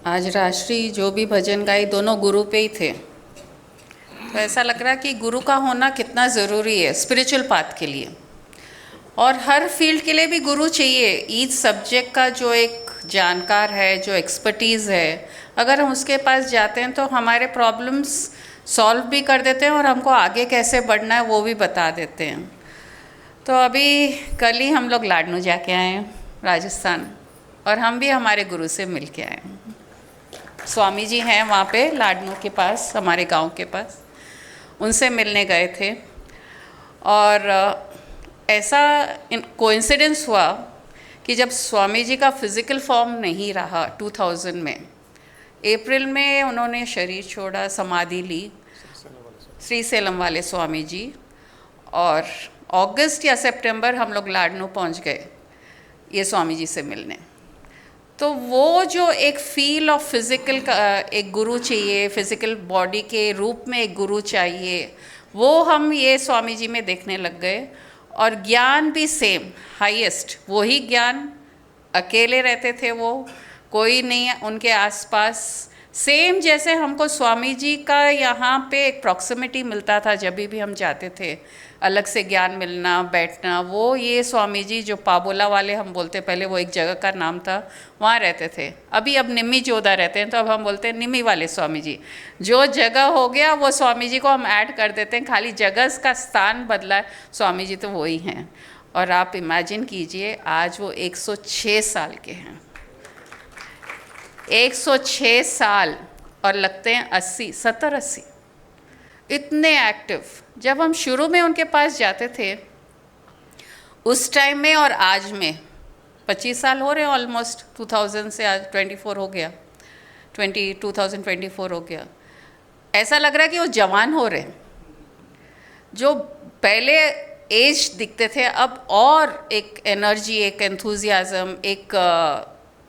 आज राष्ट्रीय जो भी भजन गाए दोनों गुरु पे ही थे। तो ऐसा लग रहा कि गुरु का होना कितना ज़रूरी है स्पिरिचुअल पाथ के लिए, और हर फील्ड के लिए भी गुरु चाहिए। ईच सब्जेक्ट का जो एक जानकार है, जो एक्सपर्टीज़ है, अगर हम उसके पास जाते हैं तो हमारे प्रॉब्लम्स सॉल्व भी कर देते हैं और हमको आगे कैसे बढ़ना है वो भी बता देते हैं। तो अभी कल ही हम लोग लाडनू जाके आए हैं राजस्थान, और हम भी हमारे गुरु से मिल के आए हैं। स्वामी जी हैं वहाँ पे लाडनू के पास, हमारे गांव के पास, उनसे मिलने गए थे। और ऐसा कोइंसिडेंस हुआ कि जब स्वामी जी का फिज़िकल फॉर्म नहीं रहा 2000 में, अप्रैल में उन्होंने शरीर छोड़ा, समाधि ली, श्री सेलम वाले स्वामी जी, और अगस्त या सितंबर हम लोग लाडनू पहुंच गए ये स्वामी जी से मिलने। तो वो जो एक फील ऑफ फिज़िकल का एक गुरु चाहिए, फिज़िकल बॉडी के रूप में एक गुरु चाहिए, वो हम ये स्वामी जी में देखने लग गए। और ज्ञान भी सेम, हाईएस्ट वही ज्ञान, अकेले रहते थे वो, कोई नहीं उनके आसपास, सेम जैसे हमको स्वामी जी का यहाँ पे एक प्रॉक्सिमिटी मिलता था जब भी हम जाते थे, अलग से ज्ञान मिलना, बैठना, वो ये स्वामी जी जो पाबोला वाले हम बोलते, पहले वो एक जगह का नाम था, वहाँ रहते थे। अभी अब निम्मी जोधा रहते हैं, तो अब हम बोलते हैं निम्मी वाले स्वामी जी। जो जगह हो गया वो स्वामी जी को हम ऐड कर देते हैं, खाली जगह का स्थान बदला है, स्वामी जी तो वही हैं। और आप इमेजिन कीजिए आज वो 106 साल के हैं, 106 साल, और लगते हैं 80, 70, 80, इतने एक्टिव। जब हम शुरू में उनके पास जाते थे उस टाइम में और आज में 25 साल हो रहे हैं ऑलमोस्ट, 2000 से आज 24 हो गया, 2024 हो गया। ऐसा लग रहा है कि वो जवान हो रहे हैं। जो पहले एज दिखते थे अब और एक एनर्जी, एक एंथुजियाज्म, एक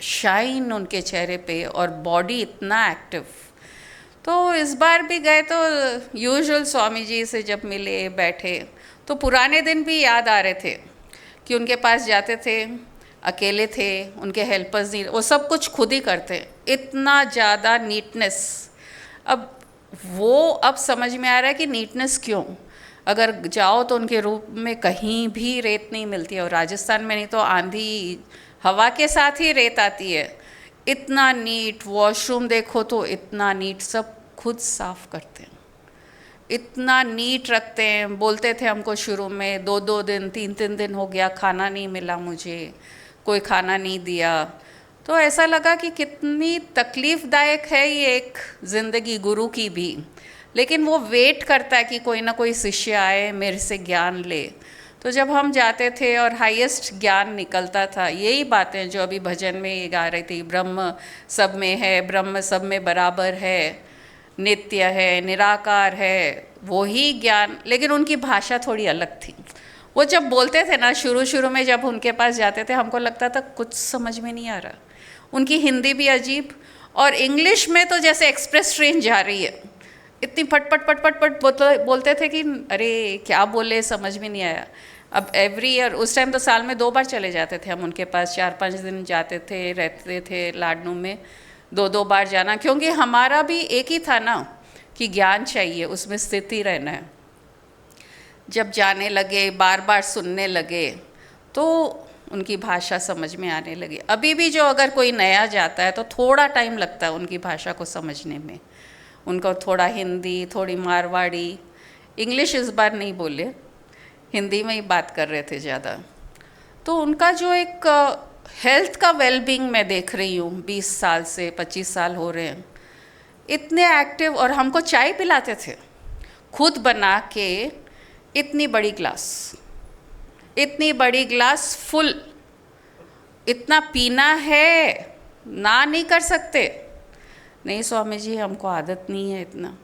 शाइन उनके चेहरे पे, और बॉडी इतना एक्टिव। तो इस बार भी गए तो यूजुअल स्वामी जी से जब मिले, बैठे, तो पुराने दिन भी याद आ रहे थे कि उनके पास जाते थे, अकेले थे, उनके हेल्पर्स नहीं, वो सब कुछ खुद ही करते, इतना ज़्यादा नीटनेस। अब समझ में आ रहा है कि नीटनेस क्यों। अगर जाओ तो उनके रूप में कहीं भी रेत नहीं मिलती है, और राजस्थान में नहीं तो आंधी हवा के साथ ही रेत आती है। इतना नीट, वॉशरूम देखो तो इतना नीट, सब खुद साफ करते हैं, इतना नीट रखते हैं। बोलते थे हमको शुरू में 2-2 दिन, 3-3 दिन हो गया खाना नहीं मिला, मुझे कोई खाना नहीं दिया। तो ऐसा लगा कि कितनी तकलीफ़दायक है ये एक ज़िंदगी गुरु की भी, लेकिन वो वेट करता है कि कोई ना कोई शिष्य आए, मेरे से ज्ञान ले। तो जब हम जाते थे और हाईएस्ट ज्ञान निकलता था, यही बातें जो अभी भजन में ये गा रही थी, ब्रह्म सब में है, ब्रह्म सब में बराबर है, नित्य है, निराकार है, वही ज्ञान। लेकिन उनकी भाषा थोड़ी अलग थी। वो जब बोलते थे ना, शुरू में जब उनके पास जाते थे, हमको लगता था कुछ समझ में नहीं आ रहा। उनकी हिंदी भी अजीब, और इंग्लिश में तो जैसे एक्सप्रेस ट्रेन जा रही है, इतनी फट बोलते थे कि अरे क्या बोले, समझ में नहीं आया। अब एवरी ईयर, उस टाइम तो साल में 2 बार चले जाते थे हम उनके पास, 4-5 दिन जाते थे, रहते थे लाडनू में, 2-2 बार जाना, क्योंकि हमारा भी एक ही था ना कि ज्ञान चाहिए, उसमें स्थिति रहना है। जब जाने लगे, बार बार सुनने लगे, तो उनकी भाषा समझ में आने लगी। अभी भी जो अगर कोई नया जाता है तो थोड़ा टाइम लगता है उनकी भाषा को समझने में। उनको थोड़ा हिंदी, थोड़ी मारवाड़ी, इंग्लिश इस बार नहीं बोले, हिंदी में ही बात कर रहे थे ज़्यादा। तो उनका जो एक हेल्थ का वेलबींग मैं देख रही हूँ, 20 साल से 25 साल हो रहे हैं, इतने एक्टिव। और हमको चाय पिलाते थे खुद बना के, इतनी बड़ी ग्लास फुल, इतना पीना है, ना नहीं कर सकते। नहीं स्वामी जी हमको आदत नहीं है, इतना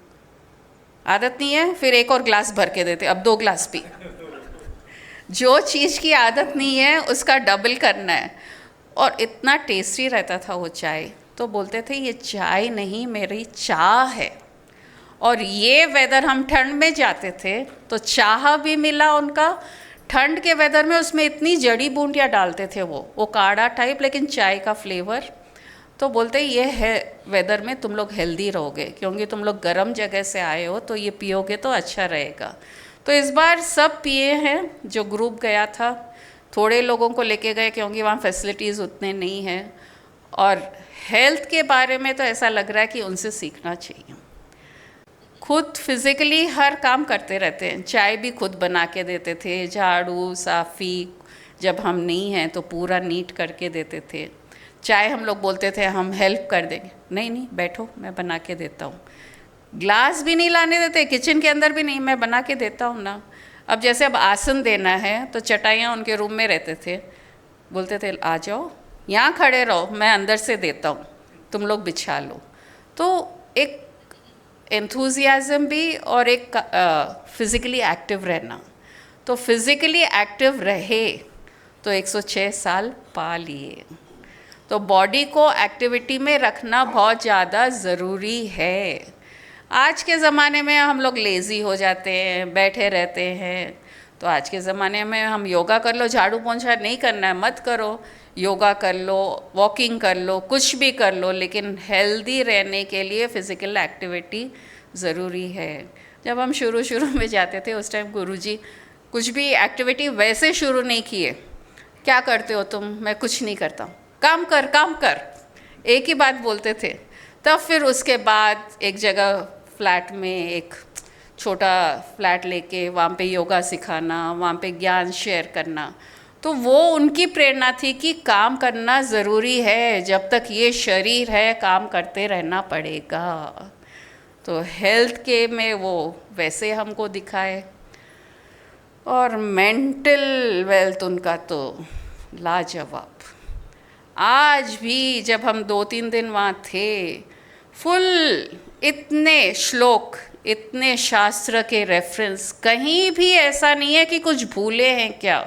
आदत नहीं है, फिर एक और ग्लास भर के देते, अब 2 ग्लास पी। जो चीज़ की आदत नहीं है उसका डबल करना है। और इतना टेस्टी रहता था वो चाय, तो बोलते थे ये चाय नहीं, मेरी चाह है। और ये वेदर, हम ठंड में जाते थे तो चाह भी मिला उनका, ठंड के वेदर में उसमें इतनी जड़ी बूटियाँ डालते थे वो काढ़ा टाइप, लेकिन चाय का फ्लेवर। तो तो बोलते ये है वेदर में तुम लोग हेल्दी रहोगे, क्योंकि तुम लोग गर्म जगह से आए हो, तो ये पियोगे तो अच्छा रहेगा। तो इस बार सब पिए हैं, जो ग्रुप गया था। थोड़े लोगों को लेके गए क्योंकि वहाँ फैसिलिटीज़ उतने नहीं हैं, और हेल्थ के बारे में तो ऐसा लग रहा है कि उनसे सीखना चाहिए। खुद फिज़िकली हर काम करते रहते हैं, चाय भी खुद बना के देते थे, झाड़ू साफ़ी जब हम नहीं हैं तो पूरा नीट करके देते थे। चाय हम लोग बोलते थे हम हेल्प कर देंगे, नहीं नहीं बैठो मैं बना के देता हूँ। ग्लास भी नहीं लाने देते, किचन के अंदर भी नहीं, मैं बना के देता हूँ ना। अब जैसे अब आसन देना है तो चटाइयाँ उनके रूम में रहते थे, बोलते थे आ जाओ यहाँ खड़े रहो, मैं अंदर से देता हूँ, तुम लोग बिछा लो। तो एक एंथुजियाज़म भी और एक फिज़िकली एक्टिव रहना। तो फिज़िकली एक्टिव रहे तो 106 साल पा लिए। तो बॉडी को एक्टिविटी में रखना बहुत ज़्यादा ज़रूरी है। आज के ज़माने में हम लोग लेज़ी हो जाते हैं, बैठे रहते हैं। तो आज के ज़माने में हम योगा कर लो, झाड़ू पोंछा नहीं करना है मत करो, योगा कर लो, वॉकिंग कर लो, कुछ भी कर लो, लेकिन हेल्दी रहने के लिए फ़िज़िकल एक्टिविटी ज़रूरी है। जब हम शुरू में जाते थे उस टाइम गुरुजी कुछ भी एक्टिविटी वैसे शुरू नहीं किए, क्या करते हो तुम? मैं कुछ नहीं करता, काम कर काम कर, एक ही बात बोलते थे। तब फिर उसके बाद एक जगह फ्लैट में एक छोटा फ्लैट लेके वहाँ पे योगा सिखाना, वहाँ पे ज्ञान शेयर करना। तो वो उनकी प्रेरणा थी कि काम करना ज़रूरी है, जब तक ये शरीर है काम करते रहना पड़ेगा। तो हेल्थ के में वो वैसे हमको दिखाए। और मेंटल वेल्थ उनका तो लाजवाब। आज भी जब हम 2-3 दिन वहाँ थे, फुल इतने श्लोक, इतने शास्त्र के रेफरेंस, कहीं भी ऐसा नहीं है कि कुछ भूले हैं क्या।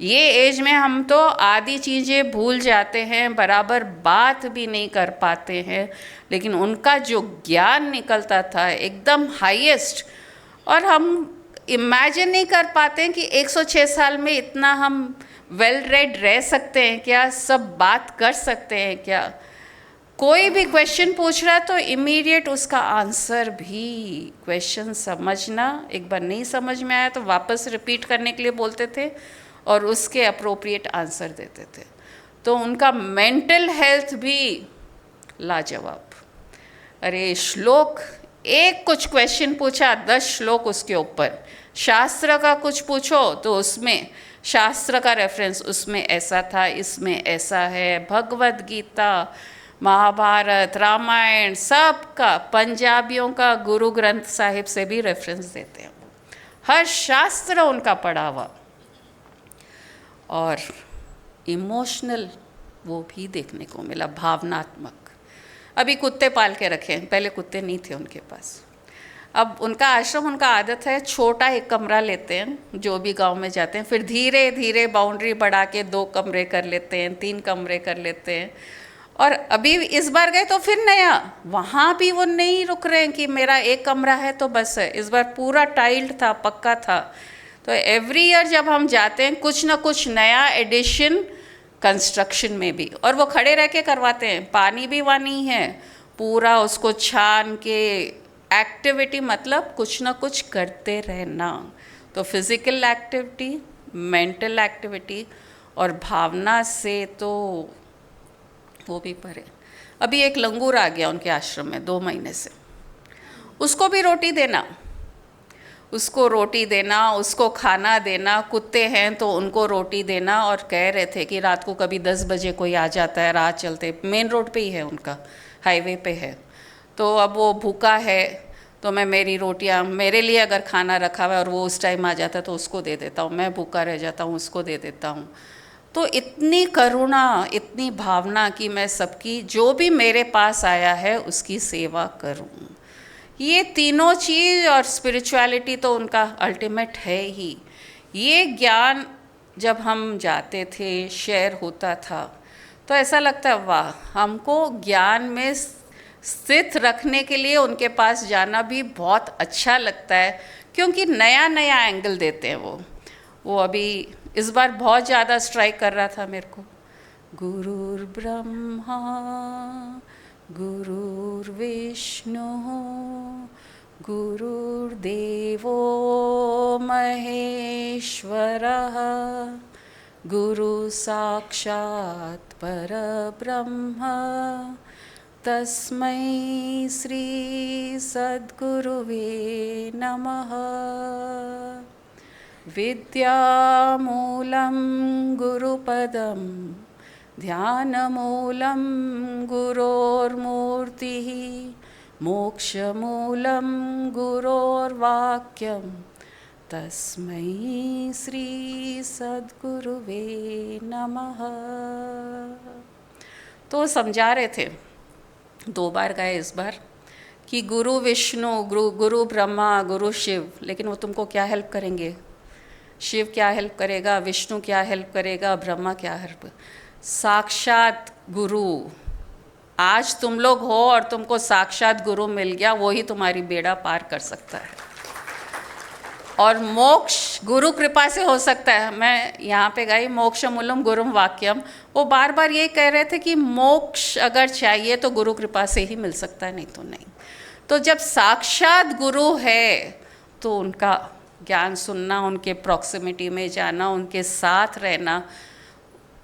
ये एज में हम तो आधी चीज़ें भूल जाते हैं, बराबर बात भी नहीं कर पाते हैं, लेकिन उनका जो ज्ञान निकलता था एकदम हाईएस्ट। और हम इमेजिन नहीं कर पाते हैं कि 106 साल में इतना हम वेल रेड रह सकते हैं क्या, सब बात कर सकते हैं क्या। कोई भी क्वेश्चन पूछ रहा है तो इमीडिएट उसका आंसर भी, क्वेश्चन समझना, एक बार नहीं समझ में आया तो वापस रिपीट करने के लिए बोलते थे और उसके अप्रोप्रिएट आंसर देते थे। तो उनका मेंटल हेल्थ भी लाजवाब। अरे श्लोक, एक कुछ क्वेश्चन पूछा 10 श्लोक उसके ऊपर, शास्त्र का कुछ पूछो तो उसमें शास्त्र का रेफरेंस, उसमें ऐसा था, इसमें ऐसा है। भगवद गीता, महाभारत, रामायण, सब का, पंजाबियों का गुरु ग्रंथ साहिब से भी रेफरेंस देते हैं। हर शास्त्र उनका पढ़ा हुआ। और इमोशनल वो भी देखने को मिला, भावनात्मक। अभी कुत्ते पाल के रखे हैं, पहले कुत्ते नहीं थे उनके पास। अब उनका आश्रम, उनका आदत है छोटा एक कमरा लेते हैं जो भी गांव में जाते हैं, फिर धीरे धीरे बाउंड्री बढ़ा के 2 कमरे कर लेते हैं, 3 कमरे कर लेते हैं। और अभी इस बार गए तो फिर नया, वहाँ भी वो नहीं रुक रहे हैं कि मेरा एक कमरा है तो बस है। इस बार पूरा टाइल्ड था, पक्का था। तो एवरी ईयर जब हम जाते हैं कुछ ना कुछ नया एडिशन कंस्ट्रक्शन में भी, और वो खड़े रह के करवाते हैं। पानी भी वहाँ नहीं है, पूरा उसको छान के एक्टिविटी, मतलब कुछ ना कुछ करते रहना। तो फिज़िकल एक्टिविटी, मेंटल एक्टिविटी और भावना से तो वो भी परे। अभी एक लंगूर आ गया उनके आश्रम में 2 महीने से, उसको भी रोटी देना, उसको रोटी देना, उसको खाना देना। कुत्ते हैं तो उनको रोटी देना। और कह रहे थे कि रात को कभी 10 बजे कोई आ जाता है, रात चलते, मेन रोड पे ही है उनका, हाईवे पे है। तो अब वो भूखा है तो मैं मेरी रोटियां, मेरे लिए अगर खाना रखा हुआ है और वो उस टाइम आ जाता है तो उसको दे देता हूँ, मैं भूखा रह जाता हूँ उसको दे देता हूँ। तो इतनी करुणा, इतनी भावना कि मैं सबकी, जो भी मेरे पास आया है उसकी सेवा करूँ। ये तीनों चीज़ और स्पिरिचुअलिटी तो उनका अल्टीमेट है ही। ये ज्ञान जब हम जाते थे, शेयर होता था, तो ऐसा लगता है वाह, हमको ज्ञान में स्थित रखने के लिए उनके पास जाना भी बहुत अच्छा लगता है, क्योंकि नया नया एंगल देते हैं वो। अभी इस बार बहुत ज़्यादा स्ट्राइक कर रहा था मेरे को। गुरुर्ब्रह्मा गुरुर्विष्णुः गुरुर्देवो महेश्वरः गुरुसाक्षात् परब्रह्म तस्मै श्री सद्गुरुवे नमः। विद्यामूलं गुरुपदं ध्यानमूलं गुरोर्मूर्तिः मोक्षमूलं गुरोर्वाक्यं तस्मै श्री सद्गुरुवे नमः। तो समझा रहे थे, 2 बार गए इस बार, कि गुरु विष्णु, गुरु ब्रह्मा, गुरु शिव, लेकिन वो तुमको क्या हेल्प करेंगे? शिव क्या हेल्प करेगा? विष्णु क्या हेल्प करेगा? ब्रह्मा क्या हेल्प? साक्षात गुरु। आज तुम लोग हो और तुमको साक्षात गुरु मिल गया, वही तुम्हारी बेड़ा पार कर सकता है। और मोक्ष गुरु कृपा से हो सकता है। मैं यहाँ पे गई, मोक्ष मूलम गुरुम वाक्यम, वो बार बार ये कह रहे थे कि मोक्ष अगर चाहिए तो गुरु कृपा से ही मिल सकता है, नहीं तो नहीं। तो जब साक्षात गुरु है तो उनका ज्ञान सुनना, उनके प्रॉक्सिमिटी में जाना, उनके साथ रहना।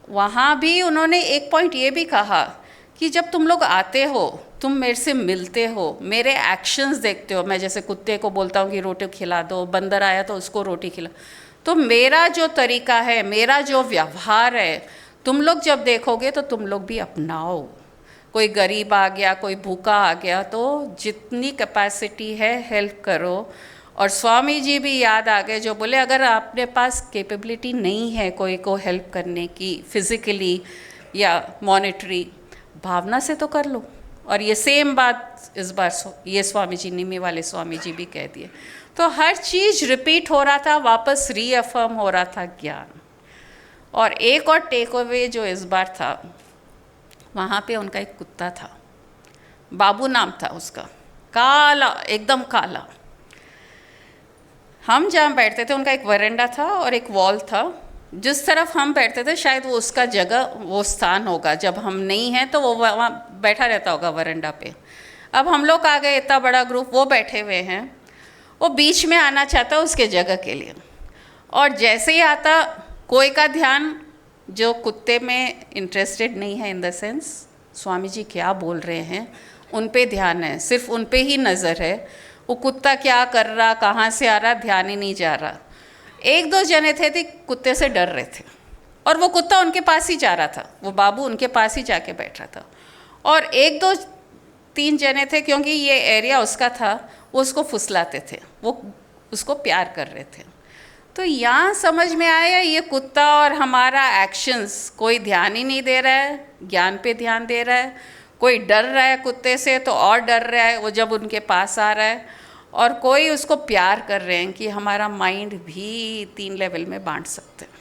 वहाँ भी उन्होंने एक पॉइंट ये भी कहा कि जब तुम लोग आते हो, तुम मेरे से मिलते हो, मेरे एक्शंस देखते हो। मैं जैसे कुत्ते को बोलता हूँ कि रोटी खिला दो, बंदर आया तो उसको रोटी खिला, तो मेरा जो तरीका है, मेरा जो व्यवहार है, तुम लोग जब देखोगे तो तुम लोग भी अपनाओ। कोई गरीब आ गया, कोई भूखा आ गया, तो जितनी कैपेसिटी है हेल्प करो। और स्वामी जी भी याद आ गए जो बोले, अगर आपके पास कैपेबिलिटी नहीं है कोई को हेल्प करने की, फिज़िकली या मॉनेटरी, भावना से तो कर लो। और ये सेम बात इस बार ये स्वामी जी, निमी वाले स्वामी जी भी कह दिए। तो हर चीज़ रिपीट हो रहा था, वापस रीअफर्म हो रहा था ज्ञान। और एक और टेक अवे जो इस बार था, वहाँ पे उनका एक कुत्ता था, बाबू नाम था उसका, काला, एकदम काला। हम जहाँ बैठते थे, उनका एक वरांडा था और एक वॉल था। जिस तरफ हम बैठते थे शायद वो उसका जगह, वो स्थान होगा, जब हम नहीं हैं तो वो वहाँ बैठा रहता होगा वरांडा पे। अब हम लोग आ गए, इतना बड़ा ग्रुप, वो बैठे हुए हैं, वो बीच में आना चाहता उसके जगह के लिए। और जैसे ही आता, कोई का ध्यान जो कुत्ते में इंटरेस्टेड नहीं है, in the sense Swami ji क्या बोल रहे हैं उन पे ध्यान है, सिर्फ उन पे ही नज़र है। वो कुत्ता क्या कर रहा, कहाँ से आ रहा, ध्यान ही नहीं जा रहा। 1-2 जने थे कुत्ते से डर रहे थे, और वो कुत्ता उनके पास ही जा रहा था, वो बाबू उनके पास ही जाके बैठ रहा था। और 1-2-3 जने थे, क्योंकि ये एरिया उसका था, वो उसको फुसलाते थे, वो उसको प्यार कर रहे थे। तो यहाँ समझ में आया, ये कुत्ता और हमारा एक्शंस, कोई ध्यान ही नहीं दे रहा है, ज्ञान पे ध्यान दे रहा है। कोई डर रहा है कुत्ते से तो और डर रहा है वो जब उनके पास आ रहा है, और कोई उसको प्यार कर रहे हैं। कि हमारा माइंड भी 3 लेवल में बांट सकते हैं।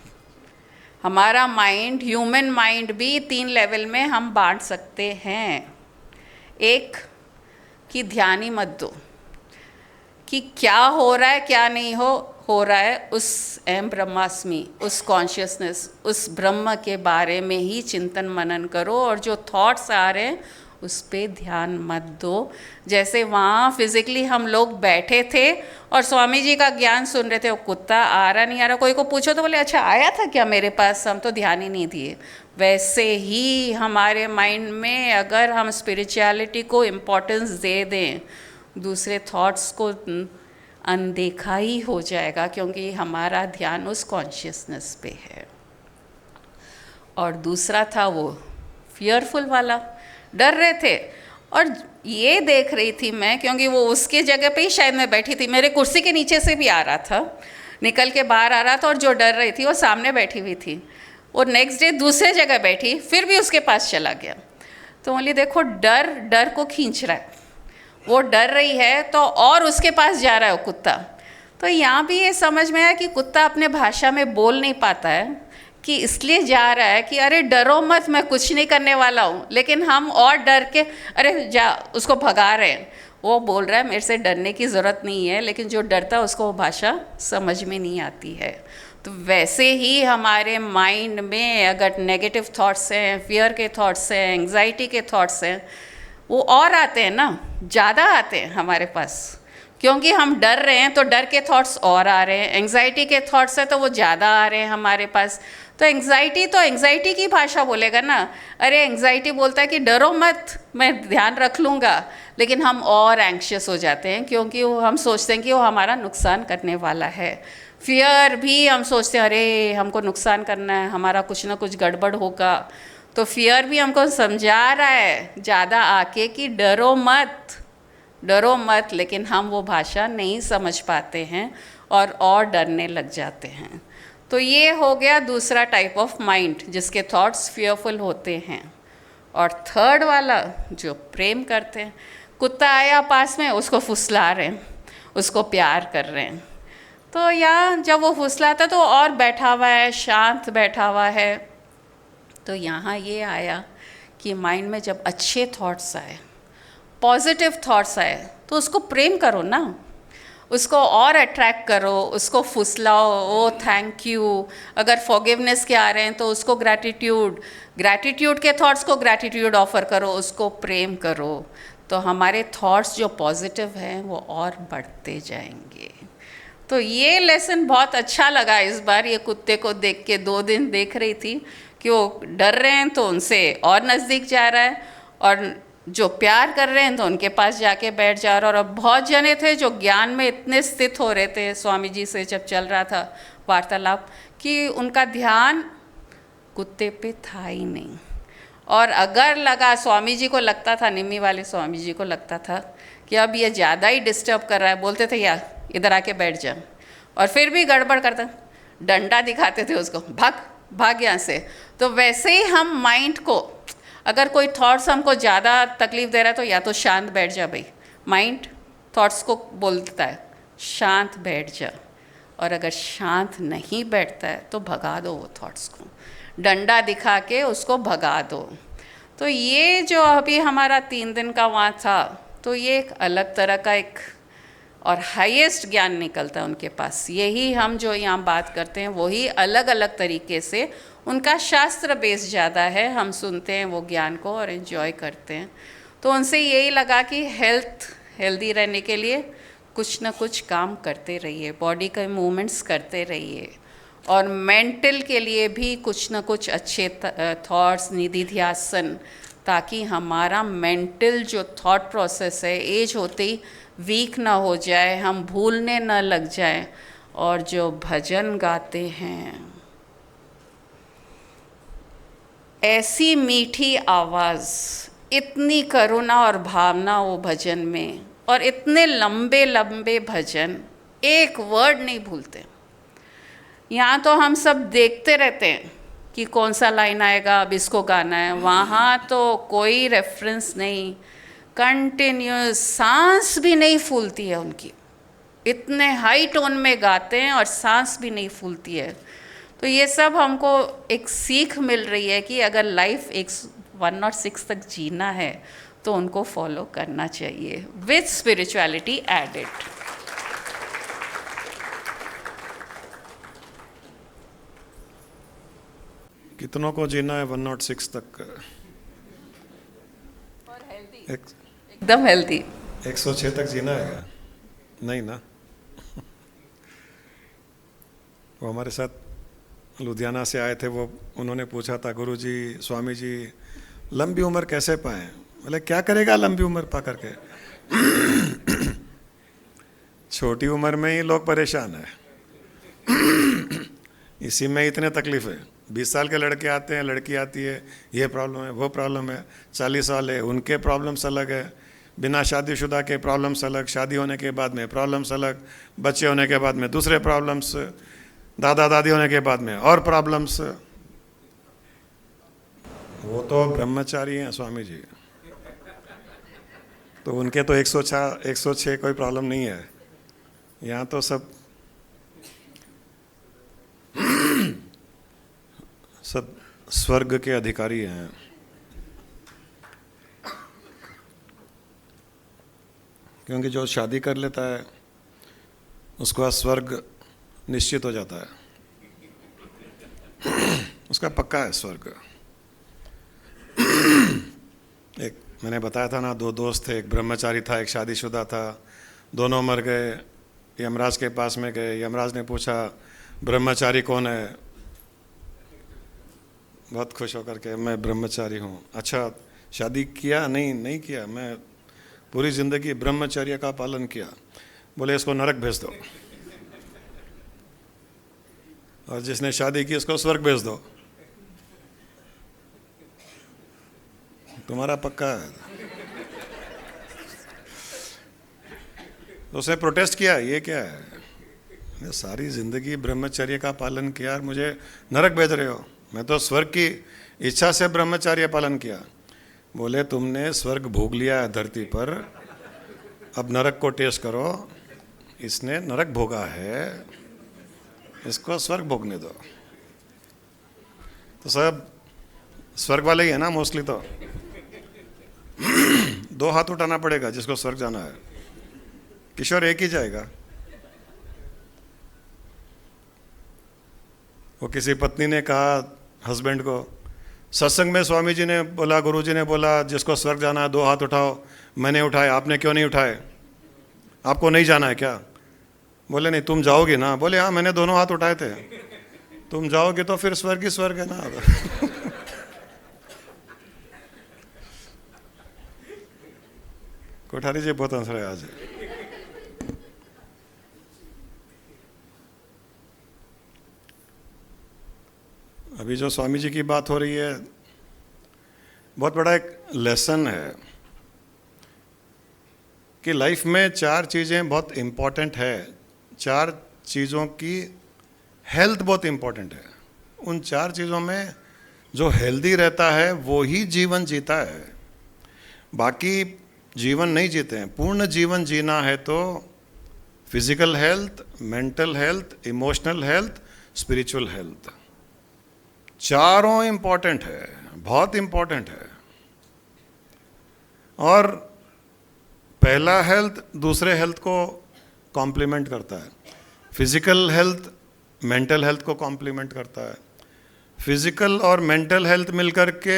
हमारा माइंड, ह्यूमन माइंड भी 3 लेवल में हम बांट सकते हैं। एक कि ध्यान ही मत दो कि क्या हो रहा है क्या नहीं हो रहा है, उस अहम ब्रह्मास्मि, उस कॉन्शियसनेस, उस ब्रह्म के बारे में ही चिंतन मनन करो। और जो थॉट्स आ रहे हैं उस पे ध्यान मत दो। जैसे वहाँ फिज़िकली हम लोग बैठे थे और स्वामी जी का ज्ञान सुन रहे थे, वो कुत्ता आ रहा नहीं आ रहा, कोई को पूछो तो बोले अच्छा आया था क्या मेरे पास, हम तो ध्यान ही नहीं दिए। वैसे ही हमारे माइंड में अगर हम स्पिरिचुअलिटी को इम्पोर्टेंस दे दें, दूसरे थॉट्स को अनदेखा ही हो जाएगा, क्योंकि हमारा ध्यान उस कॉन्शियसनेस पे है। और दूसरा था वो फियरफुल वाला, डर रहे थे। और ये देख रही थी मैं, क्योंकि वो उसके जगह पे ही शायद मैं बैठी थी, मेरे कुर्सी के नीचे से भी आ रहा था, निकल के बाहर आ रहा था। और जो डर रही थी वो सामने बैठी हुई थी, वो नेक्स्ट डे दूसरे जगह बैठी, फिर भी उसके पास चला गया। तो बोली देखो, डर को खींच रहा है, वो डर रही है तो और उसके पास जा रहा है वो कुत्ता। तो यहाँ भी ये समझ में आया कि कुत्ता अपने भाषा में बोल नहीं पाता है, कि इसलिए जा रहा है कि अरे डरो मत, मैं कुछ नहीं करने वाला हूँ। लेकिन हम और डर के अरे जा, उसको भगा रहे हैं। वो बोल रहा है मेरे से डरने की ज़रूरत नहीं है, लेकिन जो डरता है उसको वो भाषा समझ में नहीं आती है। तो वैसे ही हमारे माइंड में अगर नेगेटिव थॉट्स हैं, फियर के थॉट्स हैं, एंग्जाइटी के थॉट्स हैं, वो और आते हैं ना, ज़्यादा आते हैं हमारे पास, क्योंकि हम डर रहे हैं तो डर के थॉट्स और आ रहे हैं, एंग्जाइटी के थॉट्स हैं तो वो ज़्यादा आ रहे हैं हमारे पास। तो एंग्जाइटी की भाषा बोलेगा ना, अरे एंग्जाइटी बोलता है कि डरो मत, मैं ध्यान रख लूँगा, लेकिन हम और एंग्शियस हो जाते हैं क्योंकि हम सोचते हैं कि वो हमारा नुकसान करने वाला है। फियर भी हम सोचते हैं अरे हमको नुकसान करना है, हमारा कुछ ना कुछ गड़बड़ होगा, तो फियर भी हमको समझा रहा है ज़्यादा आके कि डरो मत, डरो मत, लेकिन हम वो भाषा नहीं समझ पाते हैं और डरने लग जाते हैं। तो ये हो गया दूसरा टाइप ऑफ माइंड जिसके थॉट्स फियरफुल होते हैं। और थर्ड वाला जो प्रेम करते हैं, कुत्ता आया पास में, उसको फुसला रहे हैं, उसको प्यार कर रहे हैं, तो यहाँ जब वो फुसलाता तो और बैठा हुआ है, शांत बैठा हुआ है। तो यहाँ ये आया कि माइंड में जब अच्छे थॉट्स आए, पॉजिटिव थॉट्स आए, तो उसको प्रेम करो ना, उसको और अट्रैक्ट करो, उसको फुसलाओ, ओ थैंक यू। अगर फॉरगिवनेस के आ रहे हैं तो उसको ग्रैटिट्यूड के थॉट्स को ग्रैटिट्यूड ऑफर करो, उसको प्रेम करो, तो हमारे थॉट्स जो पॉजिटिव हैं वो और बढ़ते जाएंगे। तो ये लेसन बहुत अच्छा लगा इस बार, ये कुत्ते को देख के 2 दिन देख रही थी कि वो डर रहे हैं तो उनसे और नज़दीक जा रहा है, और जो प्यार कर रहे हैं तो उनके पास जाके बैठ जा रहा है। और अब बहुत जने थे जो ज्ञान में इतने स्थित हो रहे थे स्वामी जी से जब चल रहा था वार्तालाप, कि उनका ध्यान कुत्ते पे था ही नहीं। और अगर लगा, स्वामी जी को लगता था, निम्मी वाले स्वामी जी को लगता था कि अब ये ज़्यादा ही डिस्टर्ब कर रहा है, बोलते थे यार इधर आके बैठ जा, और फिर भी गड़बड़ करता, डंडा दिखाते थे उसको, भाग भाग यहाँ से। तो वैसे ही हम माइंड को, अगर कोई थॉट्स हमको ज़्यादा तकलीफ़ दे रहा है तो या तो शांत बैठ जा भाई, माइंड थॉट्स को बोलता है शांत बैठ जा, और अगर शांत नहीं बैठता है तो भगा दो वो थॉट्स को, डंडा दिखा के उसको भगा दो। तो ये जो अभी हमारा 3 दिन का वहाँ था, तो ये एक अलग तरह का एक और हाईएस्ट ज्ञान निकलता है उनके पास। यही हम जो यहाँ बात करते हैं वही अलग अलग तरीके से, उनका शास्त्र बेस ज़्यादा है, हम सुनते हैं वो ज्ञान को और एंजॉय करते हैं। तो उनसे यही लगा कि हेल्दी रहने के लिए कुछ ना कुछ काम करते रहिए, बॉडी के मूवमेंट्स करते रहिए, और मेंटल के लिए भी कुछ ना कुछ अच्छे थॉट्स, निधि ध्यासन, ताकि हमारा मेंटल जो थॉट प्रोसेस है एज होते ही वीक ना हो जाए, हम भूलने ना लग जाए। और जो भजन गाते हैं, ऐसी मीठी आवाज़, इतनी करुणा और भावना वो भजन में, और इतने लंबे लंबे भजन, एक वर्ड नहीं भूलते। यहाँ तो हम सब देखते रहते हैं कि कौन सा लाइन आएगा, अब इसको गाना है, वहाँ तो कोई रेफरेंस नहीं, कंटिन्यूस, सांस भी नहीं फूलती है उनकी, इतने हाई टोन में गाते हैं और सांस भी नहीं फूलती है। तो ये सब हमको एक सीख मिल रही है कि अगर लाइफ 106 तक जीना है तो उनको फॉलो करना चाहिए विथ स्पिरिचुअलिटी एडेड। कितनों को जीना है 106 तक? और हेल्दी, एकदम हेल्दी। 106 तक जीना है क्या? नहीं ना। वो हमारे साथ लुधियाना से आए थे, वो उन्होंने पूछा था, गुरुजी, स्वामी जी, लंबी उम्र कैसे पाएं? बोले क्या करेगा लंबी उम्र पा करके? छोटी उम्र में ही लोग परेशान है, इसी में इतने तकलीफ है। 20 साल के लड़के आते हैं, लड़की आती है, ये प्रॉब्लम है, वो प्रॉब्लम है। 40 साल है, उनके प्रॉब्लम्स अलग है, बिना शादीशुदा के प्रॉब्लम्स अलग, शादी होने के बाद में प्रॉब्लम्स अलग, बच्चे होने के बाद में दूसरे प्रॉब्लम्स, दादा दादी होने के बाद में और प्रॉब्लम्स। वो तो ब्रह्मचारी हैं स्वामी जी, तो उनके तो 106 कोई प्रॉब्लम नहीं है। यहाँ तो सब स्वर्ग के अधिकारी हैं। क्योंकि जो शादी कर लेता है उसका स्वर्ग निश्चित हो जाता है। उसका पक्का है स्वर्ग। एक मैंने बताया था ना, दो दोस्त थे, एक ब्रह्मचारी था, एक शादीशुदा था, दोनों मर गए। यमराज के पास में गए, यमराज ने पूछा ब्रह्मचारी कौन है? बहुत खुश होकर के, मैं ब्रह्मचारी हूँ। अच्छा, शादी किया? नहीं, नहीं किया, मैं पूरी ज़िंदगी ब्रह्मचर्य का पालन किया। बोले इसको नरक भेज दो, और जिसने शादी की उसको स्वर्ग भेज दो। तुम्हारा पक्का है। तो उसने प्रोटेस्ट किया, ये क्या है, मैं सारी ज़िंदगी ब्रह्मचर्य का पालन किया और मुझे नरक भेज रहे हो? मैं तो स्वर्ग की इच्छा से ब्रह्मचर्य पालन किया। बोले तुमने स्वर्ग भोग लिया है धरती पर, अब नरक को टेस्ट करो। इसने नरक भोगा है, इसको स्वर्ग भोगने दो। तो सब स्वर्ग वाले ही है ना मोस्टली। तो दो हाथ उठाना पड़ेगा जिसको स्वर्ग जाना है। किशोर एक ही जाएगा। वो किसी पत्नी ने कहा हस्बैंड को, सत्संग में स्वामी जी ने बोला, गुरु जी ने बोला जिसको स्वर्ग जाना है दो हाथ उठाओ। मैंने उठाए, आपने क्यों नहीं उठाए? आपको नहीं जाना है क्या? बोले नहीं, तुम जाओगे ना? बोले हाँ, मैंने दोनों हाथ उठाए थे। तुम जाओगे तो फिर स्वर्ग ही स्वर्ग है ना। कोठारी जी बहुत हंस रहे आज। अभी जो स्वामी जी की बात हो रही है, बहुत बड़ा एक लेसन है कि लाइफ में चार चीज़ें बहुत इम्पॉर्टेंट है। चार चीज़ों की हेल्थ बहुत इम्पॉर्टेंट है। उन चार चीज़ों में जो हेल्दी रहता है वो ही जीवन जीता है, बाकी जीवन नहीं जीते हैं। पूर्ण जीवन जीना है तो physical health, mental health, emotional health, spiritual health, चारों इम्पॉर्टेंट है, बहुत इम्पॉर्टेंट है। और पहला हेल्थ दूसरे हेल्थ को कॉम्प्लीमेंट करता है। फिजिकल हेल्थ मेंटल हेल्थ को कॉम्प्लीमेंट करता है। फिजिकल और मेंटल हेल्थ मिलकर के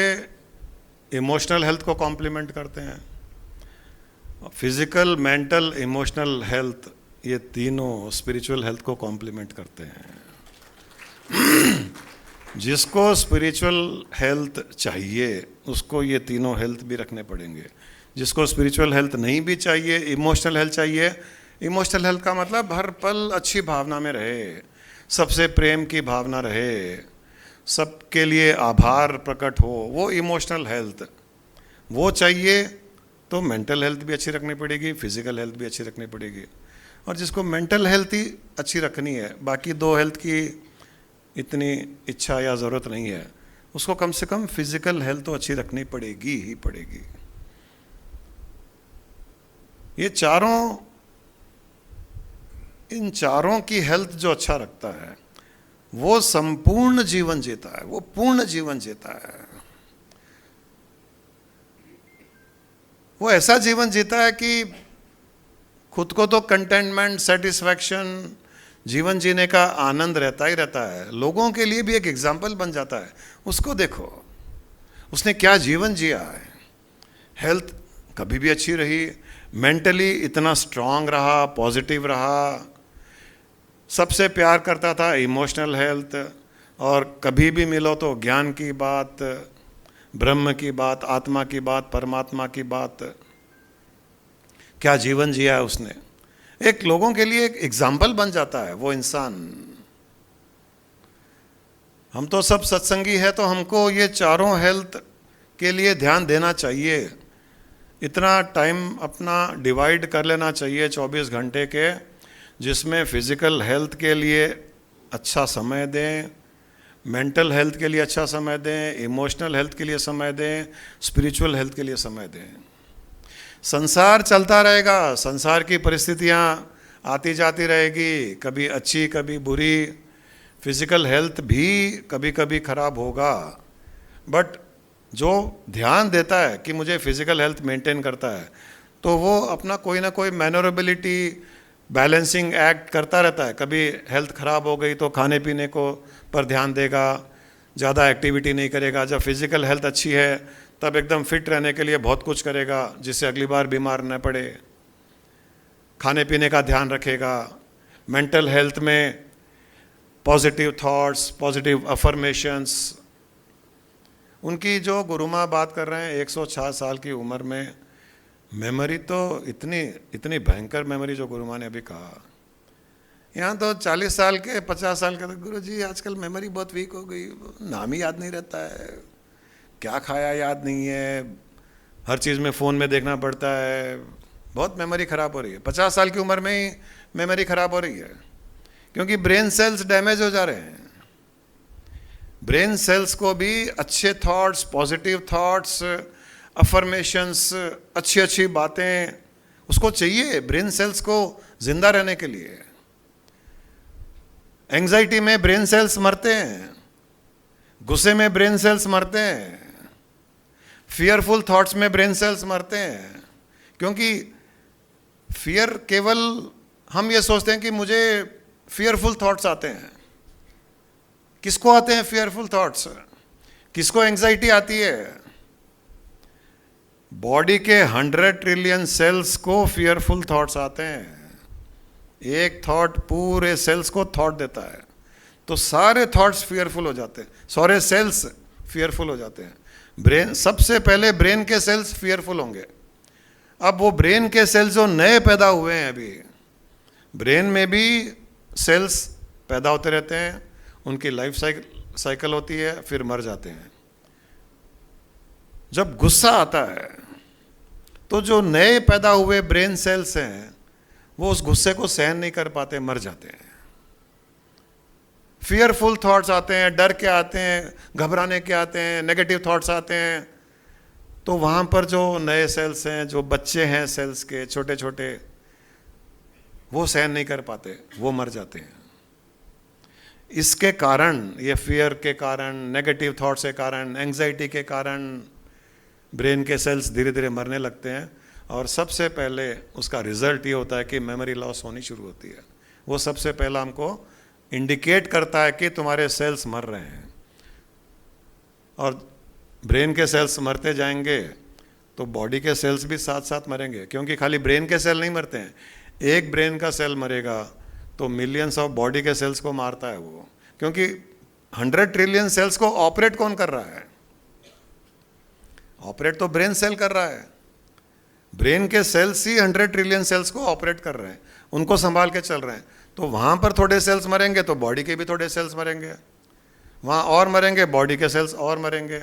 इमोशनल हेल्थ को कॉम्प्लीमेंट करते हैं। फिजिकल, मेंटल, इमोशनल हेल्थ, ये तीनों स्पिरिचुअल हेल्थ को कॉम्प्लीमेंट करते हैं। जिसको स्पिरिचुअल हेल्थ चाहिए उसको ये तीनों हेल्थ भी रखने पड़ेंगे। जिसको स्पिरिचुअल हेल्थ नहीं भी चाहिए, इमोशनल हेल्थ चाहिए। इमोशनल हेल्थ का मतलब हर पल अच्छी भावना में रहे, सबसे प्रेम की भावना रहे, सबके लिए आभार प्रकट हो, वो इमोशनल हेल्थ वो चाहिए। तो मेंटल हेल्थ भी अच्छी रखनी पड़ेगी, फिजिकल हेल्थ भी अच्छी रखनी पड़ेगी। और जिसको मेंटल हेल्थ ही अच्छी रखनी है, बाकी दो हेल्थ की इतनी इच्छा या ज़रूरत नहीं है, उसको कम से कम फिजिकल हेल्थ तो अच्छी रखनी पड़ेगी ही पड़ेगी। ये चारों, इन चारों की हेल्थ जो अच्छा रखता है वो संपूर्ण जीवन जीता है, वो पूर्ण जीवन जीता है। वो ऐसा जीवन जीता है कि खुद को तो कंटेंटमेंट, सेटिस्फैक्शन, जीवन जीने का आनंद रहता ही रहता है। लोगों के लिए भी एक एग्जाम्पल बन जाता है। उसको देखो, उसने क्या जीवन जिया है। हेल्थ कभी भी अच्छी रही, मेंटली इतना स्ट्रांग रहा, पॉजिटिव रहा, सबसे प्यार करता था, इमोशनल हेल्थ, और कभी भी मिलो तो ज्ञान की बात, ब्रह्म की बात, आत्मा की बात, परमात्मा की बात। क्या जीवन जिया है उसने। एक लोगों के लिए एक एग्जाम्पल बन जाता है वो इंसान। हम तो सब सत्संगी है, तो हमको ये चारों हेल्थ के लिए ध्यान देना चाहिए। इतना टाइम अपना डिवाइड कर लेना चाहिए 24 घंटे के, जिसमें फिजिकल हेल्थ के लिए अच्छा समय दें, मेंटल हेल्थ के लिए अच्छा समय दें, इमोशनल हेल्थ के लिए समय दें, स्पिरिचुअल हेल्थ के लिए समय दें। संसार चलता रहेगा, संसार की परिस्थितियाँ आती जाती रहेगी, कभी अच्छी कभी बुरी। फिजिकल हेल्थ भी कभी कभी खराब होगा, बट जो ध्यान देता है कि मुझे फिजिकल हेल्थ मेंटेन करता है, तो वो अपना कोई ना कोई मैनरेबिलिटी, बैलेंसिंग एक्ट करता रहता है। कभी हेल्थ खराब हो गई तो खाने पीने को पर ध्यान देगा, ज़्यादा एक्टिविटी नहीं करेगा। जब फिजिकल हेल्थ अच्छी है तब एकदम फिट रहने के लिए बहुत कुछ करेगा जिससे अगली बार बीमार न पड़े। खाने पीने का ध्यान रखेगा। मेंटल हेल्थ में पॉजिटिव थॉट्स, पॉजिटिव अफर्मेशंस। उनकी जो गुरु माँ बात कर रहे हैं 106 साल की उम्र में, मेमोरी तो इतनी भयंकर मेमोरी जो गुरु माँ ने अभी कहा। यहाँ तो 40 साल के 50 साल के, गुरु जी आजकल मेमोरी बहुत वीक हो गई, नाम ही याद नहीं रहता है, क्या खाया याद नहीं है, हर चीज़ में फ़ोन में देखना पड़ता है, बहुत मेमोरी ख़राब हो रही है। 50 साल की उम्र में ही मेमोरी ख़राब हो रही है क्योंकि ब्रेन सेल्स डैमेज हो जा रहे हैं। ब्रेन सेल्स को भी अच्छे थॉट्स, पॉजिटिव थॉट्स, अफर्मेशंस, अच्छी अच्छी बातें उसको चाहिए ब्रेन सेल्स को जिंदा रहने के लिए। एंजाइटी में ब्रेन सेल्स मरते हैं, गुस्से में ब्रेन सेल्स मरते हैं, फियरफुल थॉट्स में ब्रेन सेल्स मरते हैं। क्योंकि फियर केवल हम ये सोचते हैं कि मुझे फियरफुल थॉट्स आते हैं। किसको आते हैं फियरफुल थॉट्स? किसको एंजाइटी आती है? बॉडी के 100 ट्रिलियन सेल्स को फियरफुल थॉट्स आते हैं। एक थॉट पूरे सेल्स को थॉट देता है, तो सारे थॉट्स फियरफुल हो जाते हैं, सारे सेल्स फियरफुल हो जाते हैं। ब्रेन, सबसे पहले ब्रेन के सेल्स फियरफुल होंगे। अब वो ब्रेन के सेल्स जो नए पैदा हुए हैं, अभी ब्रेन में भी सेल्स पैदा होते रहते हैं, उनकी लाइफ साइकिल होती है, फिर मर जाते हैं। जब गुस्सा आता है तो जो नए पैदा हुए ब्रेन सेल्स हैं वो उस गुस्से को सहन नहीं कर पाते, मर जाते हैं। फियरफुल थॉट्स आते हैं, डर के आते हैं, घबराने के आते हैं, नेगेटिव थॉट्स आते हैं, तो वहाँ पर जो नए सेल्स हैं, जो बच्चे हैं सेल्स के छोटे छोटे, वो सहन नहीं कर पाते, वो मर जाते हैं। इसके कारण, ये फियर के कारण, नेगेटिव थॉट्स के कारण, एंजाइटी के कारण ब्रेन के सेल्स धीरे धीरे मरने लगते हैं। और सबसे पहले उसका रिजल्ट ये होता है कि मेमोरी लॉस होनी शुरू होती है। वो सबसे पहला हमको इंडिकेट करता है कि तुम्हारे सेल्स मर रहे हैं। और ब्रेन के सेल्स मरते जाएंगे तो बॉडी के सेल्स भी साथ साथ मरेंगे, क्योंकि खाली ब्रेन के सेल नहीं मरते हैं। एक ब्रेन का सेल मरेगा तो मिलियंस ऑफ बॉडी के सेल्स को मारता है वो, क्योंकि 100 ट्रिलियन सेल्स को ऑपरेट कौन कर रहा है? ऑपरेट तो ब्रेन सेल कर रहा है। ब्रेन के सेल्स ही 100 ट्रिलियन सेल्स को ऑपरेट कर रहे हैं, उनको संभाल के चल रहे हैं। तो वहाँ पर थोड़े सेल्स मरेंगे तो बॉडी के भी थोड़े सेल्स मरेंगे, वहाँ और मरेंगे, बॉडी के सेल्स और मरेंगे,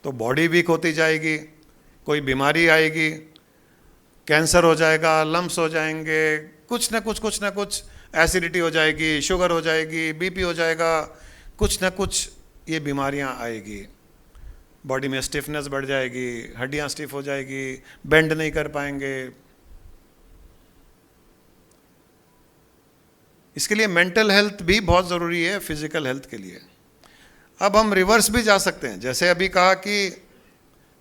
तो बॉडी वीक होती जाएगी, कोई बीमारी आएगी, कैंसर हो जाएगा, लम्स हो जाएंगे, कुछ ना कुछ एसिडिटी हो जाएगी, शुगर हो जाएगी, बीपी हो जाएगा, कुछ ना कुछ ये बीमारियाँ आएगी। बॉडी में स्टिफनेस बढ़ जाएगी, हड्डियाँ स्टिफ हो जाएगी, बेंड नहीं कर पाएंगे। इसके लिए मेंटल हेल्थ भी बहुत ज़रूरी है फिजिकल हेल्थ के लिए। अब हम रिवर्स भी जा सकते हैं, जैसे अभी कहा कि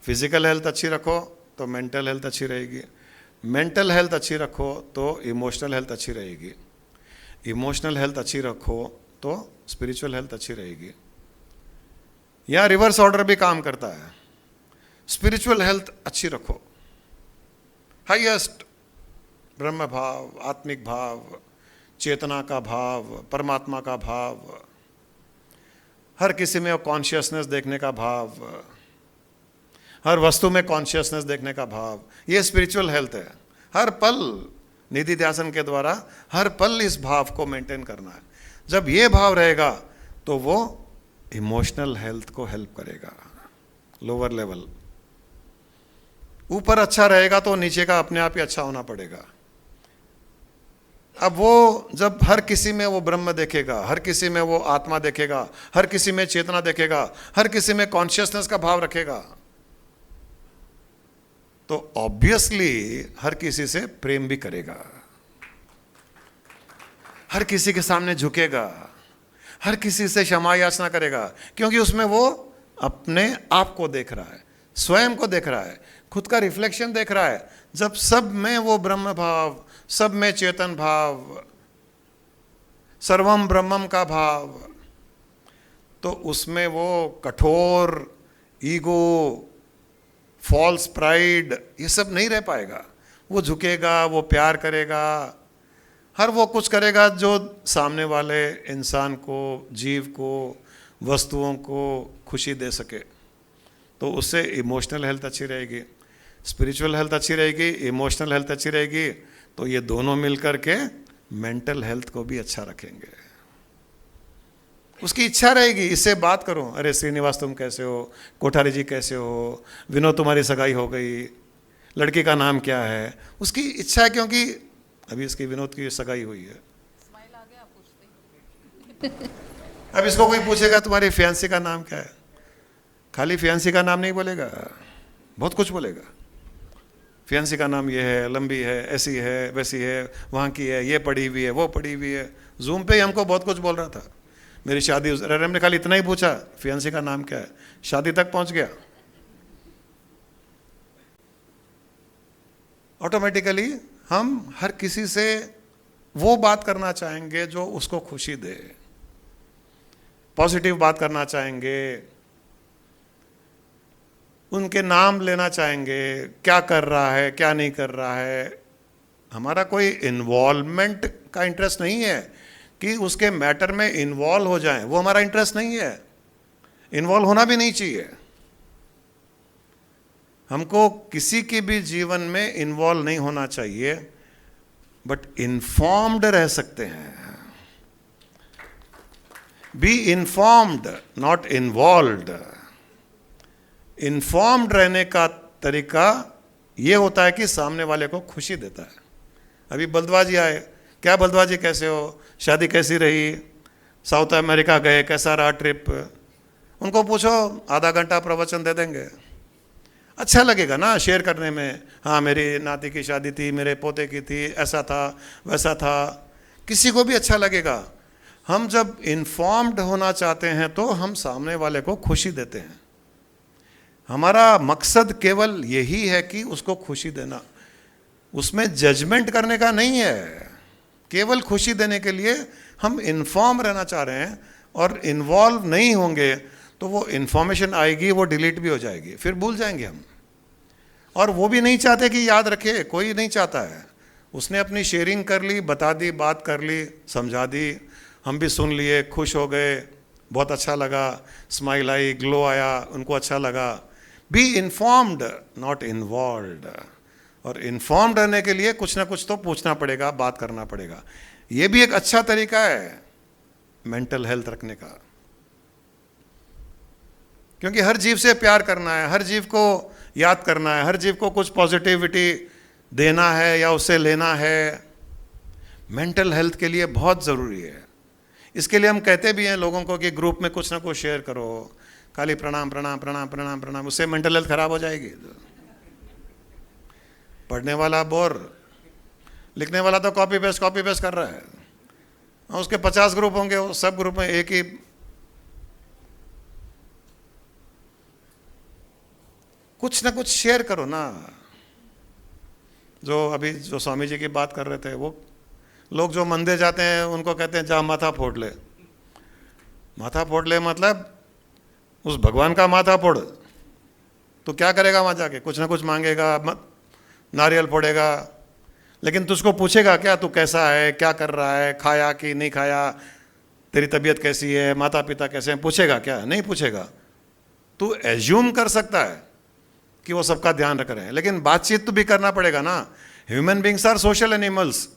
फिजिकल हेल्थ अच्छी रखो तो मेंटल हेल्थ अच्छी रहेगी, मेंटल हेल्थ अच्छी रखो तो इमोशनल हेल्थ अच्छी रहेगी, इमोशनल हेल्थ अच्छी रखो तो स्पिरिचुअल हेल्थ अच्छी रहेगी। या रिवर्स ऑर्डर भी काम करता है। स्पिरिचुअल हेल्थ अच्छी रखो, हाईएस्ट ब्रह्म भाव, आत्मिक भाव, चेतना का भाव, परमात्मा का भाव, हर किसी में कॉन्शियसनेस देखने का भाव, हर वस्तु में कॉन्शियसनेस देखने का भाव, ये स्पिरिचुअल हेल्थ है। हर पल निधि ध्यान के द्वारा हर पल इस भाव को मेंटेन करना है। जब ये भाव रहेगा तो वो इमोशनल हेल्थ को हेल्प करेगा। लोअर लेवल, ऊपर अच्छा रहेगा तो नीचे का अपने आप ही अच्छा होना पड़ेगा। अब वो जब हर किसी में वो ब्रह्म देखेगा, हर किसी में वो आत्मा देखेगा, हर किसी में चेतना देखेगा, हर किसी में कॉन्शियसनेस का भाव रखेगा, तो ऑब्वियसली हर किसी से प्रेम भी करेगा, हर किसी के सामने झुकेगा, हर किसी से क्षमा याचना करेगा, क्योंकि उसमें वो अपने आप को देख रहा है, स्वयं को देख रहा है, खुद का रिफ्लेक्शन देख रहा है। जब सब में वो ब्रह्म भाव, सब में चेतन भाव, सर्वम ब्रह्मम का भाव, तो उसमें वो कठोर ईगो, फॉल्स प्राइड, ये सब नहीं रह पाएगा। वो झुकेगा, वो प्यार करेगा, हर वो कुछ करेगा जो सामने वाले इंसान को, जीव को, वस्तुओं को खुशी दे सके। तो उससे इमोशनल हेल्थ अच्छी रहेगी, स्पिरिचुअल हेल्थ अच्छी रहेगी, इमोशनल हेल्थ अच्छी रहेगी। तो ये दोनों मिलकर के मेंटल हेल्थ को भी अच्छा रखेंगे। उसकी इच्छा रहेगी, इससे बात करो, अरे श्रीनिवास तुम कैसे हो, कोठारी जी कैसे हो, विनोद तुम्हारी सगाई हो गई, लड़की का नाम क्या है। उसकी इच्छा है, क्योंकि अभी इसकी विनोद की सगाई हुई है। अब इसको कोई पूछेगा तुम्हारी फियांसी का नाम क्या है, खाली फियांसी का नाम नहीं बोलेगा, बहुत कुछ बोलेगा। फियांसी का नाम ये है, लंबी है, ऐसी है, वैसी है, वहाँ की है, ये पढ़ी हुई है, वो पढ़ी हुई है। जूम पे ही हमको बहुत कुछ बोल रहा था। मेरी शादी, हमने खाली इतना ही पूछा फियांसी का नाम क्या है, शादी तक पहुंच गया। ऑटोमेटिकली हम हर किसी से वो बात करना चाहेंगे जो उसको खुशी दे, पॉजिटिव बात करना चाहेंगे, उनके नाम लेना चाहेंगे, क्या कर रहा है, क्या नहीं कर रहा है। हमारा कोई इन्वॉल्वमेंट का इंटरेस्ट नहीं है कि उसके मैटर में इन्वॉल्व हो जाएं, वो हमारा इंटरेस्ट नहीं है। इन्वॉल्व होना भी नहीं चाहिए। हमको किसी के भी जीवन में इन्वॉल्व नहीं होना चाहिए, बट इन्फॉर्म्ड रह सकते हैं। Be informed, not involved. Informed रहने का तरीका ये होता है कि सामने वाले को खुशी देता है। अभी बलदवा जी आए, क्या बलदवा जी कैसे हो, शादी कैसी रही, साउथ अमेरिका गए, कैसा रहा ट्रिप। उनको पूछो, आधा घंटा प्रवचन दे देंगे। अच्छा लगेगा ना शेयर करने में, हाँ मेरी नाती की शादी थी, मेरे पोते की थी, ऐसा था वैसा था, किसी को भी अच्छा लगेगा। हम जब इन्फॉर्म्ड होना चाहते हैं तो हम सामने वाले को खुशी देते हैं। हमारा मकसद केवल यही है कि उसको खुशी देना, उसमें जजमेंट करने का नहीं है। केवल खुशी देने के लिए हम इन्फॉर्म रहना चाह रहे हैं, और इन्वॉल्व नहीं होंगे तो वो इन्फॉर्मेशन आएगी, वो डिलीट भी हो जाएगी, फिर भूल जाएंगे हम। और वो भी नहीं चाहते कि याद रखे, कोई नहीं चाहता है। उसने अपनी शेयरिंग कर ली, बता दी, बात कर ली, समझा दी, हम भी सुन लिए, खुश हो गए, बहुत अच्छा लगा, स्माइल आई, ग्लो आया, उनको अच्छा लगा। Be informed, not involved. और इन्फॉर्म्ड रहने के लिए कुछ ना कुछ तो पूछना पड़ेगा, बात करना पड़ेगा। ये भी एक अच्छा तरीका है मेंटल हेल्थ रखने का, क्योंकि हर जीव से प्यार करना है, हर जीव को याद करना है, हर जीव को कुछ पॉजिटिविटी देना है या उससे लेना है। मेंटल हेल्थ के लिए बहुत ज़रूरी है। इसके लिए हम कहते भी हैं लोगों को कि ग्रुप में कुछ ना कुछ शेयर करो, खाली प्रणाम प्रणाम प्रणाम प्रणाम प्रणाम, उससे मेंटल हेल्थ खराब हो जाएगी। पढ़ने वाला बोर, लिखने वाला तो कॉपी पेस्ट कर रहा है, और उसके 50 ग्रुप होंगे, वो सब ग्रुप में एक ही। कुछ ना कुछ शेयर करो ना। जो अभी जो स्वामी जी की बात कर रहे थे, वो लोग जो मंदिर जाते हैं उनको कहते हैं जा माथा फोड़ ले। माथा फोड़ ले मतलब उस भगवान का माथा फोड़। तो क्या करेगा वहाँ जाके, कुछ ना कुछ मांगेगा, नारियल फोड़ेगा, लेकिन तुझको पूछेगा क्या तू कैसा है, क्या कर रहा है, खाया कि नहीं खाया, तेरी तबीयत कैसी है, माता पिता कैसे हैं, पूछेगा क्या? नहीं पूछेगा। तू एज्यूम कर सकता है कि वो सबका ध्यान रख रहे हैं, लेकिन बातचीत तो भी करना पड़ेगा ना। Human beings are social animals.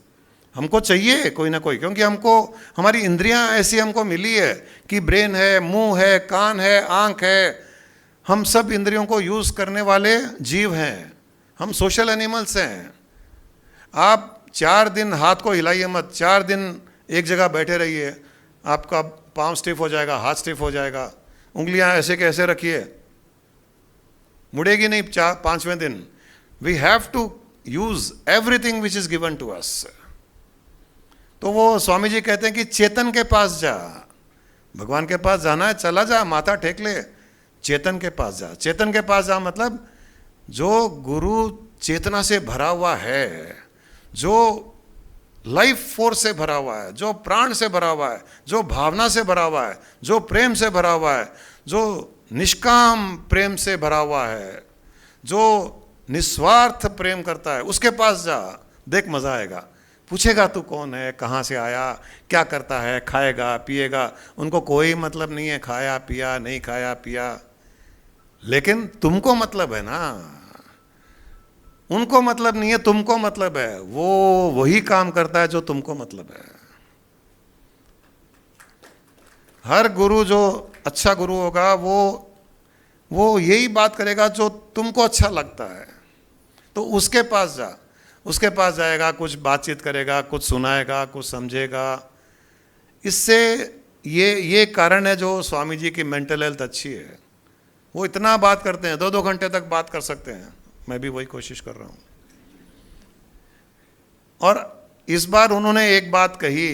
हमको चाहिए कोई ना कोई, क्योंकि हमको हमारी इंद्रियां ऐसी हमको मिली है कि ब्रेन है, मुंह है, कान है, आंख है, हम सब इंद्रियों को यूज़ करने वाले जीव हैं। हम सोशल एनिमल्स हैं। आप 4 दिन हाथ को हिलाइए मत, 4 दिन एक जगह बैठे रहिए, आपका पाँव स्टिफ हो जाएगा, हाथ स्टिफ हो जाएगा, उंगलियां ऐसे के ऐसे रखिए, मुड़ेगी नहीं 5वें दिन। We have to use everything which is given to us. तो वो स्वामी जी कहते हैं कि चेतन के पास जा। भगवान के पास जाना है, चला जा, माथा टेक ले, चेतन के पास जा। चेतन के पास जा मतलब जो गुरु चेतना से भरा हुआ है, जो लाइफ फोर्स से भरा हुआ है, जो प्राण से भरा हुआ है, जो भावना से भरा हुआ है, जो प्रेम से भरा हुआ है, जो निष्काम प्रेम से भरा हुआ है, जो निस्वार्थ प्रेम करता है, उसके पास जा, देख मजा आएगा। पूछेगा तू कौन है, कहाँ से आया, क्या करता है, खाएगा पिएगा, उनको कोई मतलब नहीं है खाया पिया नहीं खाया पिया, लेकिन तुमको मतलब है ना, उनको मतलब नहीं है, तुमको मतलब है। वो वही काम करता है जो तुमको मतलब है। हर गुरु जो अच्छा गुरु होगा वो यही बात करेगा जो तुमको अच्छा लगता है, तो उसके पास जा, उसके पास जाएगा, कुछ बातचीत करेगा, कुछ सुनाएगा, कुछ समझेगा। इससे ये कारण है जो स्वामी जी की मेंटल हेल्थ अच्छी है। वो इतना बात करते हैं, 2-2 घंटे तक बात कर सकते हैं। मैं भी वही कोशिश कर रहा हूँ। और इस बार उन्होंने एक बात कही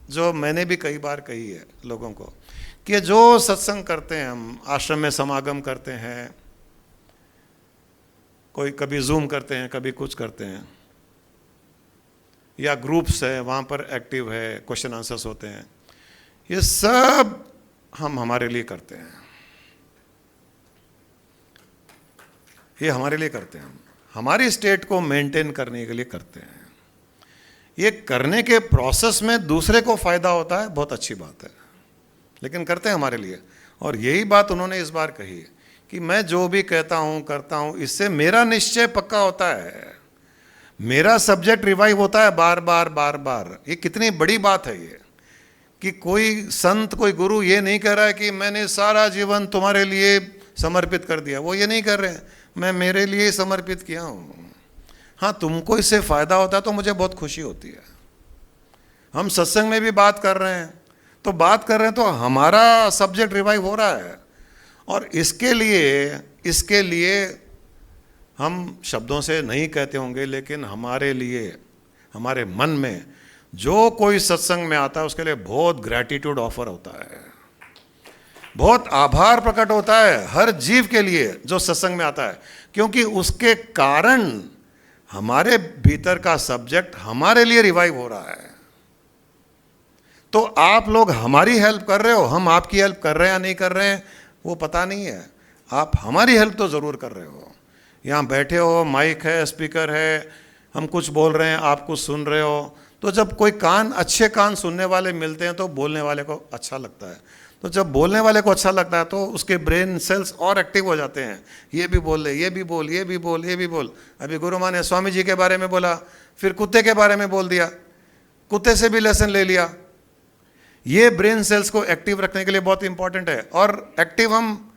जो मैंने भी कई बार कही है लोगों को, कि जो सत्संग करते हैं, हम आश्रम में समागम करते हैं, कोई कभी जूम करते हैं, कभी कुछ करते हैं, या ग्रुप्स है वहाँ पर एक्टिव है, क्वेश्चन आंसर्स होते हैं, ये सब हम हमारे लिए करते हैं। ये हमारे लिए करते हैं, हम हमारी स्टेट को मेंटेन करने के लिए करते हैं। ये करने के प्रोसेस में दूसरे को फायदा होता है, बहुत अच्छी बात है, लेकिन करते हैं हमारे लिए। और यही बात उन्होंने इस बार कही कि मैं जो भी कहता हूँ करता हूँ, इससे मेरा निश्चय पक्का होता है, मेरा सब्जेक्ट रिवाइव होता है बार बार बार बार। ये कितनी बड़ी बात है ये, कि कोई संत कोई गुरु ये नहीं कह रहा है कि मैंने सारा जीवन तुम्हारे लिए समर्पित कर दिया, वो ये नहीं कर रहे हैं, मैं मेरे लिए समर्पित किया हूँ। हाँ, तुमको इससे फ़ायदा होता है तो मुझे बहुत खुशी होती है। हम सत्संग में भी बात कर रहे हैं तो हमारा सब्जेक्ट रिवाइव हो रहा है। और इसके लिए हम शब्दों से नहीं कहते होंगे, लेकिन हमारे लिए, हमारे मन में जो कोई सत्संग में आता है उसके लिए बहुत ग्रैटिट्यूड ऑफर होता है, बहुत आभार प्रकट होता है हर जीव के लिए जो सत्संग में आता है, क्योंकि उसके कारण हमारे भीतर का सब्जेक्ट हमारे लिए रिवाइव हो रहा है। तो आप लोग हमारी हेल्प कर रहे हो, हम आपकी हेल्प कर रहे हैं या नहीं कर रहे हैं वो पता नहीं है, आप हमारी हेल्प तो ज़रूर कर रहे हो। यहाँ बैठे हो, माइक है, स्पीकर है, हम कुछ बोल रहे हैं, आप कुछ सुन रहे हो, तो जब कोई अच्छे कान सुनने वाले मिलते हैं तो बोलने वाले को अच्छा लगता है। तो जब बोलने वाले को अच्छा लगता है तो उसके ब्रेन सेल्स और एक्टिव हो जाते हैं, ये भी बोल ले, ये भी बोल, ये भी बोल, ये भी बोल। अभी गुरु माँ ने स्वामी जी के बारे में बोला, फिर कुत्ते के बारे में बोल दिया, कुत्ते से भी लेसन ले लिया। ये ब्रेन सेल्स को एक्टिव रखने के लिए बहुत इंपॉर्टेंट है। और एक्टिव हम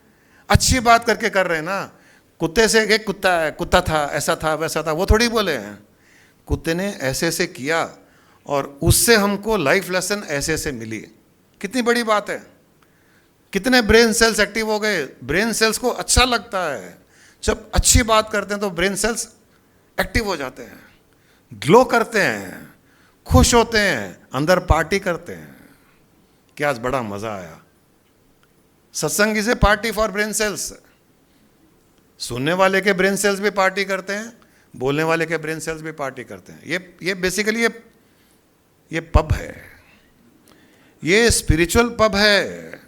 अच्छी बात करके कर रहे हैं ना। कुत्ते से एक कुत्ता है, कुत्ता था, ऐसा था, वैसा था, वो थोड़ी बोले हैं, कुत्ते ने ऐसे ऐसे किया और उससे हमको लाइफ लेसन ऐसे ऐसे मिली। कितनी बड़ी बात है, कितने ब्रेन सेल्स एक्टिव हो गए। ब्रेन सेल्स को अच्छा लगता है, जब अच्छी बात करते हैं तो ब्रेन सेल्स एक्टिव हो जाते हैं, ग्लो करते हैं, खुश होते हैं, अंदर पार्टी करते हैं कि आज बड़ा मजा आया। सत्संग is a party for brain cells. सुनने वाले के ब्रेन सेल्स भी पार्टी करते हैं, बोलने वाले के ब्रेन सेल्स भी पार्टी करते हैं। ये बेसिकली ये पब है, ये स्पिरिचुअल पब है,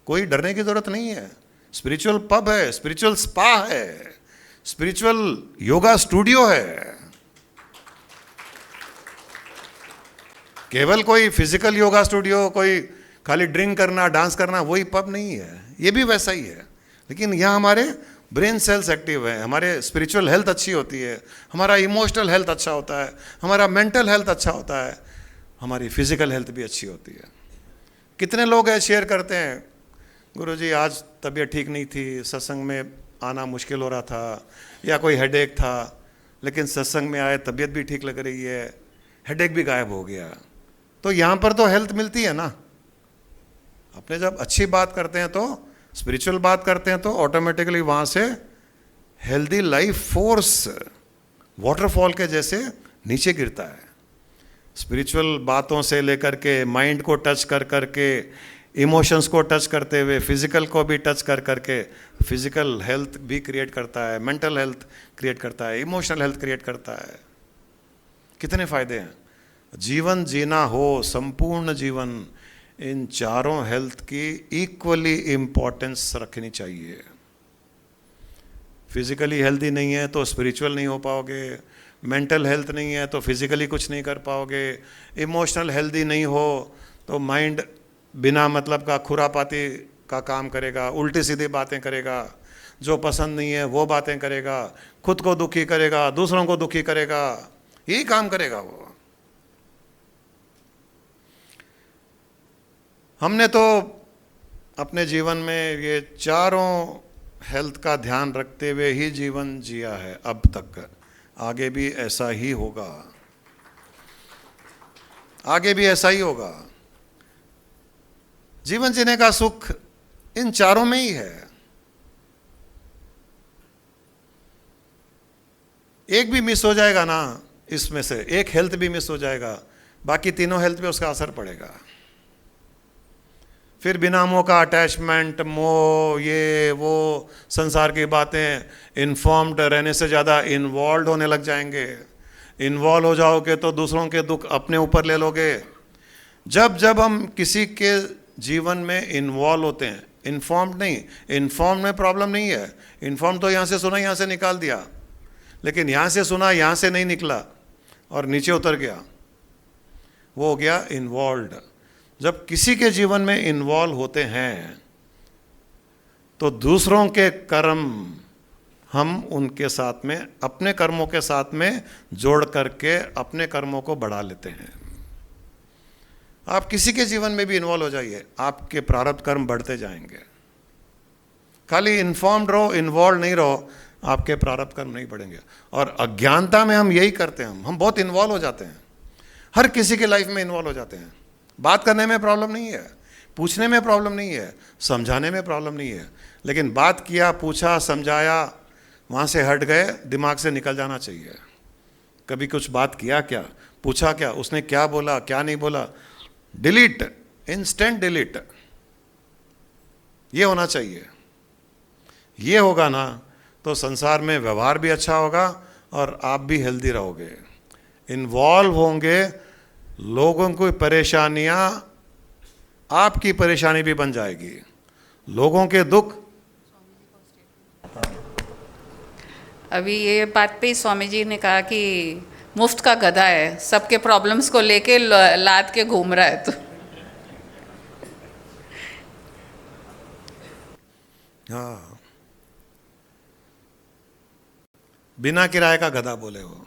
कोई डरने की जरूरत नहीं है। स्पिरिचुअल पब है, स्पिरिचुअल स्पा है, स्पिरिचुअल योगा स्टूडियो है। केवल कोई फिजिकल योगा स्टूडियो, कोई खाली ड्रिंक करना, डांस करना, वही पब नहीं है। ये भी वैसा ही है, लेकिन यहाँ हमारे ब्रेन सेल्स एक्टिव है, हमारे स्पिरिचुअल हेल्थ अच्छी होती है, हमारा इमोशनल हेल्थ अच्छा होता है, हमारा मेंटल हेल्थ अच्छा होता है, हमारी फिजिकल हेल्थ भी अच्छी होती है। कितने लोग हैं शेयर करते हैं, गुरुजी आज तबीयत ठीक नहीं थी, सत्संग में आना मुश्किल हो रहा था, या कोई हेडेक था, लेकिन सत्संग में आए तबीयत भी ठीक लग रही है, हेडेक भी गायब हो गया। तो यहाँ पर तो हेल्थ मिलती है ना। अपने जब अच्छी बात करते हैं तो, स्पिरिचुअल बात करते हैं तो ऑटोमेटिकली वहाँ से हेल्दी लाइफ फोर्स वाटरफॉल के जैसे नीचे गिरता है। स्पिरिचुअल बातों से लेकर के, माइंड को टच कर करके, इमोशंस को टच करते हुए, फिजिकल को भी टच कर करके, फिजिकल हेल्थ भी क्रिएट करता है, मेंटल हेल्थ क्रिएट करता है, इमोशनल हेल्थ क्रिएट करता है। कितने फ़ायदे हैं। जीवन जीना हो, संपूर्ण जीवन, इन चारों हेल्थ की इक्वली इम्पोर्टेंस रखनी चाहिए। फिजिकली हेल्दी नहीं है तो स्पिरिचुअल नहीं हो पाओगे, मेंटल हेल्थ नहीं है तो फिजिकली कुछ नहीं कर पाओगे, इमोशनल हेल्दी नहीं हो तो माइंड बिना मतलब का खुरापाती का काम करेगा, उल्टी सीधी बातें करेगा, जो पसंद नहीं है वो बातें करेगा, खुद को दुखी करेगा, दूसरों को दुखी करेगा, यही काम करेगा वो। हमने तो अपने जीवन में ये चारों हेल्थ का ध्यान रखते हुए ही जीवन जिया है अब तक, आगे भी ऐसा ही होगा, आगे भी ऐसा ही होगा। जीवन जीने का सुख इन चारों में ही है। एक भी मिस हो जाएगा ना, इसमें से एक हेल्थ भी मिस हो जाएगा, बाकी तीनों हेल्थ पे उसका असर पड़ेगा। फिर बिना मोह का अटैचमेंट, मोह, ये वो संसार की बातें, इन्फॉर्म्ड रहने से ज़्यादा इन्वॉल्व होने लग जाएंगे। इन्वॉल्व हो जाओगे तो दूसरों के दुख अपने ऊपर ले लोगे। जब जब हम किसी के जीवन में इन्वॉल्व होते हैं, इन्फॉर्म्ड नहीं, इन्फॉर्म में प्रॉब्लम नहीं है, इन्फॉर्म तो यहाँ से सुना यहाँ से निकाल दिया, लेकिन यहाँ से सुना यहाँ से नहीं निकला और नीचे उतर गया, वो हो गया इन्वॉल्व्ड। जब किसी के जीवन में इन्वॉल्व होते हैं तो दूसरों के कर्म हम उनके साथ में, अपने कर्मों के साथ में जोड़ करके अपने कर्मों को बढ़ा लेते हैं। आप किसी के जीवन में भी इन्वॉल्व हो जाइए, आपके प्रारब्ध कर्म बढ़ते जाएंगे। खाली इन्फॉर्म्ड रहो, इन्वॉल्व नहीं रहो, आपके प्रारब्ध कर्म नहीं बढ़ेंगे। और अज्ञानता में हम यही करते हैं, हम बहुत इन्वॉल्व हो जाते हैं, हर किसी के लाइफ में इन्वॉल्व हो जाते हैं। बात करने में प्रॉब्लम नहीं है, पूछने में प्रॉब्लम नहीं है, समझाने में प्रॉब्लम नहीं है, लेकिन बात किया, पूछा, समझाया, वहाँ से हट गए, दिमाग से निकल जाना चाहिए। कभी कुछ बात किया क्या, पूछा क्या, उसने क्या बोला, क्या नहीं बोला, डिलीट, इंस्टेंट डिलीट, ये होना चाहिए। ये होगा ना तो संसार में व्यवहार भी अच्छा होगा और आप भी हेल्दी रहोगे। इन्वॉल्व होंगे, लोगों की परेशानियां आपकी परेशानी भी बन जाएगी, लोगों के दुख। अभी ये बात पे स्वामी जी ने कहा कि मुफ्त का गधा है, सबके प्रॉब्लम्स को लेके लाद के घूम रहा है। तो हाँ, बिना किराए का गधा बोले वो,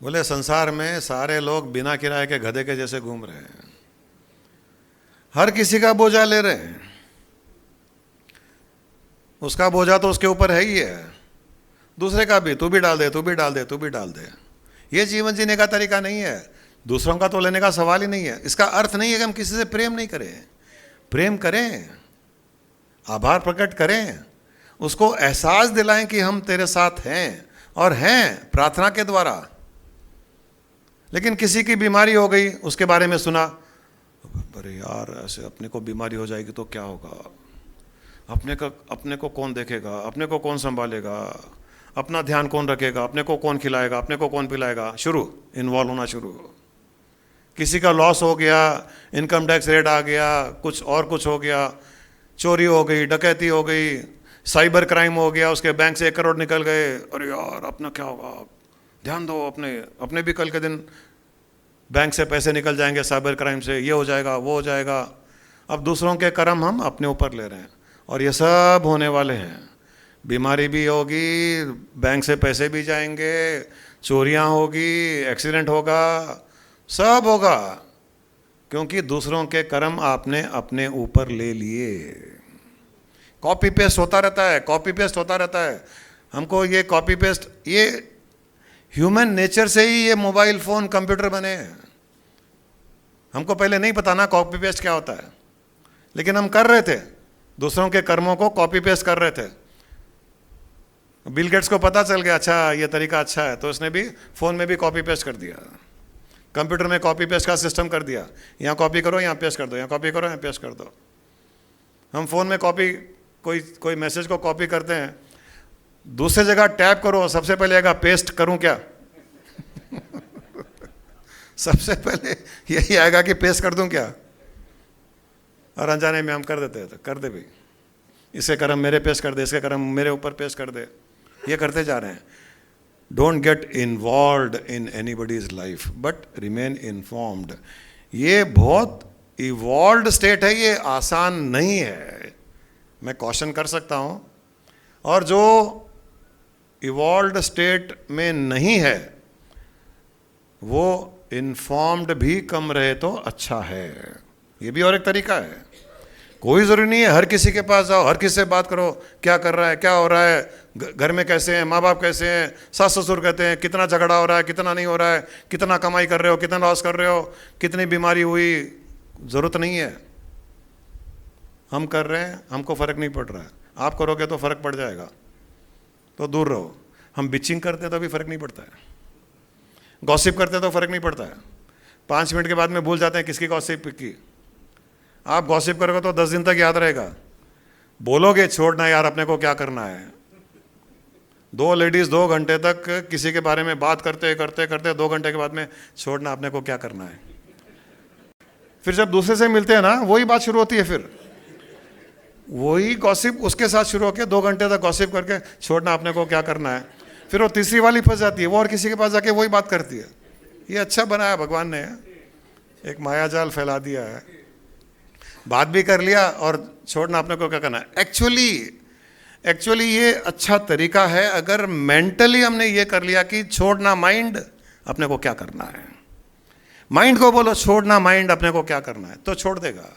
बोले संसार में सारे लोग बिना किराए के गधे के जैसे घूम रहे हैं, हर किसी का बोझा ले रहे हैं। उसका बोझा तो उसके ऊपर है ही है, दूसरे का भी, तू भी डाल दे, तू भी डाल दे, तू भी डाल दे। ये जीवन जीने का तरीका नहीं है, दूसरों का तो लेने का सवाल ही नहीं है। इसका अर्थ नहीं है कि हम किसी से प्रेम नहीं करें, प्रेम करें, आभार प्रकट करें, उसको एहसास दिलाएं कि हम तेरे साथ हैं, और हैं प्रार्थना के द्वारा। लेकिन किसी की बीमारी हो गई, उसके बारे में सुना, अरे यार ऐसे अपने को बीमारी हो जाएगी तो क्या होगा, अपने को कौन देखेगा, अपने को कौन संभालेगा, अपना ध्यान कौन रखेगा, अपने को कौन खिलाएगा, अपने को कौन पिलाएगा, शुरू इन्वॉल्व होना शुरू। किसी का लॉस हो गया, इनकम टैक्स रेट आ गया, कुछ और कुछ हो गया, चोरी हो गई, डकैती हो गई, साइबर क्राइम हो गया, उसके बैंक से 1 करोड़ निकल गए, अरे यार अपना क्या होगा, ध्यान दो, अपने भी कल के दिन बैंक से पैसे निकल जाएंगे, साइबर क्राइम से ये हो जाएगा, वो हो जाएगा। अब दूसरों के कर्म हम अपने ऊपर ले रहे हैं, और ये सब होने वाले हैं। बीमारी भी होगी, बैंक से पैसे भी जाएंगे, चोरियां होगी, एक्सीडेंट होगा, सब होगा, क्योंकि दूसरों के कर्म आपने अपने ऊपर ले लिए। कॉपी पेस्ट होता रहता है, कॉपी पेस्ट होता रहता है। हमको ये कॉपी पेस्ट, ये ह्यूमन नेचर से ही ये मोबाइल फ़ोन कंप्यूटर बने हैं। हमको पहले नहीं पता ना कॉपी पेस्ट क्या होता है, लेकिन हम कर रहे थे, दूसरों के कर्मों को कॉपी पेस्ट कर रहे थे। बिल गेट्स को पता चल गया, अच्छा ये तरीका अच्छा है, तो उसने भी फ़ोन में भी कॉपी पेस्ट कर दिया, कंप्यूटर में कॉपी पेस्ट का सिस्टम कर दिया, यहाँ कॉपी करो, यहाँ पेस्ट कर दो, यहाँ कॉपी करो, यहाँ पेस्ट कर दो। हम फ़ोन में कॉपी, कोई मैसेज को कॉपी करते हैं, दूसरे जगह टैप करो, सबसे पहले आएगा पेस्ट करूं क्या सबसे पहले यही आएगा कि पेश कर दूं क्या, और अनजाने में हम कर देते हैं, तो कर दे भाई, इसके कर्म मेरे पेश कर दे, इसके कर्म मेरे ऊपर पेश कर दे, ये करते जा रहे हैं। Don't get involve in anybody's life but remain informed. ये बहुत इवॉल्व स्टेट है, ये आसान नहीं है, मैं क्वेश्चन कर सकता हूं। और जो इवॉल्व स्टेट में नहीं है वो इन्फॉर्म्ड भी कम रहे तो अच्छा है, ये भी और एक तरीका है। कोई ज़रूरी नहीं है हर किसी के पास जाओ, हर किसी से बात करो, क्या कर रहा है, क्या हो रहा है, घर में कैसे हैं, माँ बाप कैसे हैं, सास ससुर कहते हैं, कितना झगड़ा हो रहा है, कितना नहीं हो रहा है, कितना कमाई कर रहे हो, कितना लॉस कर रहे हो, कितनी बीमारी हुई। ज़रूरत नहीं है, हम कर रहे हैं, हमको फ़र्क नहीं पड़ रहा है, आप करोगे तो फ़र्क पड़ जाएगा, तो दूर रहो। हम बिचिंग करते तो भी फ़र्क नहीं पड़ता है, गॉसिप करते तो फ़र्क नहीं पड़ता है, 5 मिनट के बाद में भूल जाते हैं किसकी गॉसिप की। आप गॉसिप करोगे तो 10 दिन तक याद रहेगा, बोलोगे छोड़ना यार अपने को क्या करना है। 2 लेडीज़ 2 घंटे तक किसी के बारे में बात करते करते करते 2 घंटे के बाद में छोड़ना अपने को क्या करना है। फिर जब दूसरे से मिलते हैं ना, वही बात शुरू होती है, फिर वही गॉसिप उसके साथ शुरू होकर 2 घंटे तक गॉसिप करके छोड़ना अपने को क्या करना है। फिर वो तीसरी वाली फंस जाती है, वो और किसी के पास जाके वही बात करती है। ये अच्छा बनाया भगवान ने, एक मायाजाल फैला दिया है, बात भी कर लिया और छोड़ना अपने को क्या करना है। एक्चुअली ये अच्छा तरीका है अगर मेंटली हमने ये कर लिया कि छोड़ना माइंड अपने को क्या करना है। माइंड को बोलो छोड़ना माइंड अपने को क्या करना है, तो छोड़ देगा।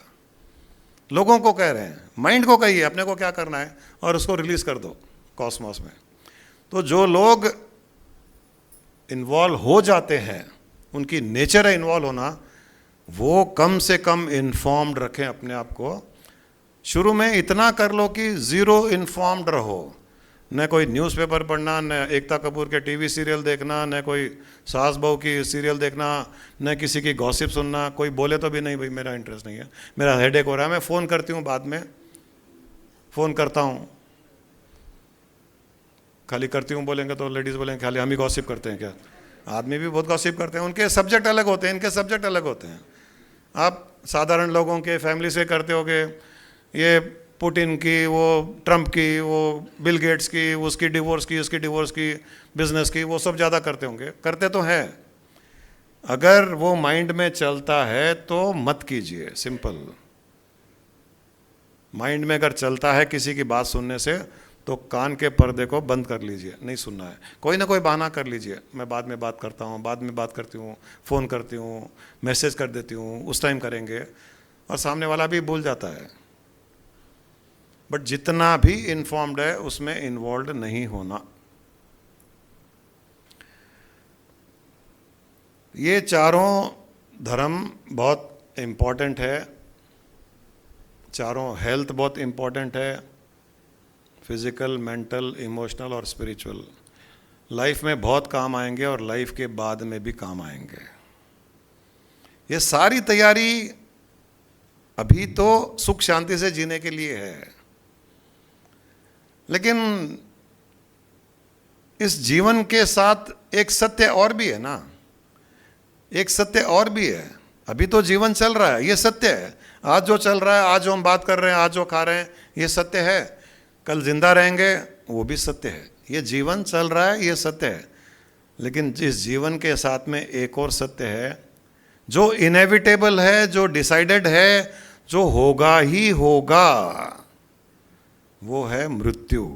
लोगों को कह रहे हैं, माइंड को कहिए अपने को क्या करना है और उसको रिलीज कर दो कॉस्मॉस में। तो जो लोग इन्वॉल्व हो जाते हैं, उनकी नेचर है इन्वॉल्व होना, वो कम से कम इन्फॉर्म्ड रखें अपने आप को। शुरू में इतना कर लो कि ज़ीरो इन्फॉर्म्ड रहो, न कोई न्यूज़पेपर पढ़ना, न एकता कपूर के टीवी सीरियल देखना, न कोई सास बहू की सीरियल देखना, न किसी की गॉसिप सुनना। कोई बोले तो भी नहीं भाई मेरा इंटरेस्ट नहीं है, मेरा हेडेक हो रहा है, मैं फ़ोन करती हूँ बाद में, फ़ोन करता हूँ। खाली करती हूँ बोलेंगे तो लेडीज़ बोलेंगे खाली हम ही गॉसिप करते हैं क्या। आदमी भी बहुत गॉसिप करते हैं, उनके सब्जेक्ट अलग होते हैं, इनके सब्जेक्ट अलग होते हैं। आप साधारण लोगों के फैमिली से करते होगे, ये पुतिन की, वो ट्रंप की, वो बिल गेट्स की, उसकी डिवोर्स की, उसकी डिवोर्स की, बिजनेस की, वो सब ज़्यादा करते होंगे, करते तो हैं। अगर वो माइंड में चलता है तो मत कीजिए, सिंपल। माइंड में अगर चलता है किसी की बात सुनने से तो कान के पर्दे को बंद कर लीजिए, नहीं सुनना है। कोई ना कोई बहाना कर लीजिए, मैं बाद में बात करता हूँ, बाद में बात करती हूँ, फ़ोन करती हूँ, मैसेज कर देती हूँ, उस टाइम करेंगे, और सामने वाला भी भूल जाता है। बट जितना भी इन्फॉर्म्ड है उसमें इन्वॉल्व नहीं होना। ये चारों धर्म बहुत इम्पॉर्टेंट है, चारों हेल्थ बहुत इम्पॉर्टेंट है, फिजिकल, मेंटल, इमोशनल और स्पिरिचुअल। लाइफ में बहुत काम आएंगे और लाइफ के बाद में भी काम आएंगे। ये सारी तैयारी अभी तो सुख शांति से जीने के लिए है, लेकिन इस जीवन के साथ एक सत्य और भी है ना, एक सत्य और भी है। अभी तो जीवन चल रहा है, ये सत्य है। आज जो चल रहा है, आज जो हम बात कर रहे हैं, आज जो खा रहे हैं, ये सत्य है। कल जिंदा रहेंगे, वो भी सत्य है। ये जीवन चल रहा है, ये सत्य है। लेकिन जिस जीवन के साथ में एक और सत्य है जो इनएविटेबल है, जो डिसाइडेड है, जो होगा ही होगा, वो है मृत्यु।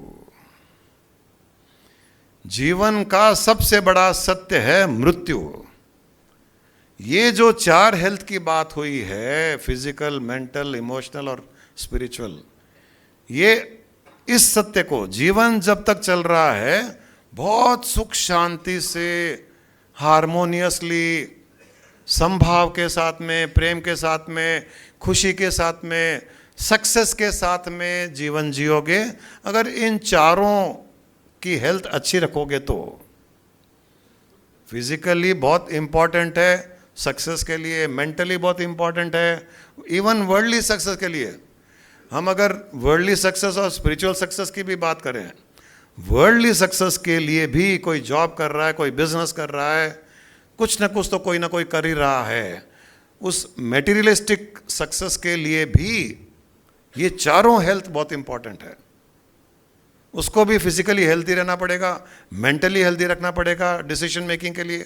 जीवन का सबसे बड़ा सत्य है मृत्यु। ये जो 4 हेल्थ की बात हुई है, फिजिकल, मेंटल, इमोशनल और स्पिरिचुअल, ये इस सत्य को जीवन जब तक चल रहा है बहुत सुख शांति से, हारमोनियसली, संभाव के साथ में, प्रेम के साथ में, खुशी के साथ में, सक्सेस के साथ में जीवन जियोगे अगर इन चारों की हेल्थ अच्छी रखोगे तो। फिजिकली बहुत इम्पॉर्टेंट है सक्सेस के लिए, मेंटली बहुत इम्पॉर्टेंट है, इवन वर्ल्डली सक्सेस के लिए। हम अगर वर्ल्डली सक्सेस और स्पिरिचुअल सक्सेस की भी बात करें, वर्ल्डली सक्सेस के लिए भी कोई जॉब कर रहा है, कोई बिजनेस कर रहा है, कुछ ना कुछ तो कोई ना कोई कर ही रहा है। उस मेटीरियलिस्टिक सक्सेस के लिए भी ये चारों हेल्थ बहुत इंपॉर्टेंट है। उसको भी फिजिकली हेल्दी रहना पड़ेगा, मेंटली हेल्दी रखना पड़ेगा डिसीजन मेकिंग के लिए,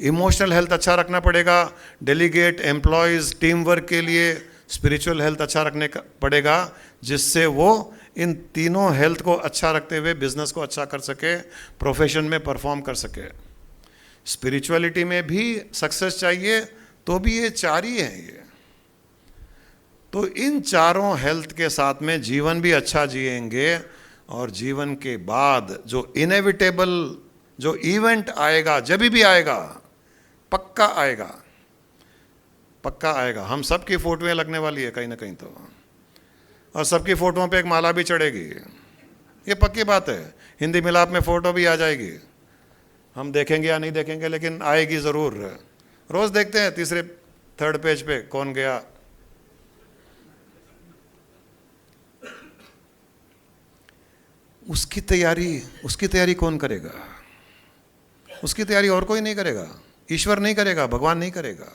इमोशनल हेल्थ अच्छा रखना पड़ेगा डेलीगेट एम्प्लॉयज़ टीम वर्क के लिए, स्पिरिचुअल हेल्थ अच्छा रखने का पड़ेगा, जिससे वो इन तीनों हेल्थ को अच्छा रखते हुए बिजनेस को अच्छा कर सके, प्रोफेशन में परफॉर्म कर सके। स्पिरिचुअलिटी में भी सक्सेस चाहिए तो भी ये चार ही हैं ये। तो इन चारों हेल्थ के साथ में जीवन भी अच्छा जिएंगे, और जीवन के बाद जो इनेविटेबल जो इवेंट आएगा, जब भी आएगा, पक्का आएगा, पक्का आएगा। हम सबकी फोटोएं लगने वाली है कहीं ना कहीं तो, और सबकी फोटोओं पे एक माला भी चढ़ेगी, ये पक्की बात है। हिंदी मिलाप में फोटो भी आ जाएगी, हम देखेंगे या नहीं देखेंगे लेकिन आएगी ज़रूर। रोज़ देखते हैं तीसरे थर्ड पेज पे कौन गया। उसकी तैयारी कौन करेगा? उसकी तैयारी और कोई नहीं करेगा, ईश्वर नहीं करेगा, भगवान नहीं करेगा,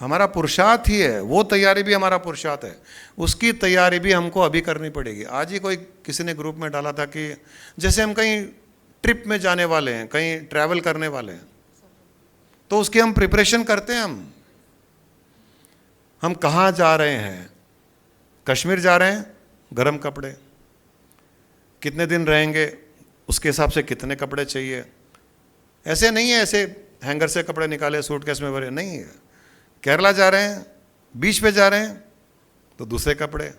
हमारा पुरुषार्थ ही है। वो तैयारी भी हमारा पुरुषार्थ है, उसकी तैयारी भी हमको अभी करनी पड़ेगी। आज ही किसी ने ग्रुप में डाला था कि जैसे हम कहीं ट्रिप में जाने वाले हैं, कहीं ट्रैवल करने वाले हैं, तो उसकी हम प्रिपरेशन करते हैं। हम कहाँ जा रहे हैं? कश्मीर जा रहे हैं, गर्म कपड़े, कितने दिन रहेंगे उसके हिसाब से कितने कपड़े चाहिए। ऐसे नहीं है ऐसे हैंगर से कपड़े निकाले सूटकेस में भरे, नहीं है। केरला जा रहे हैं, बीच पे जा रहे हैं तो दूसरे कपड़े,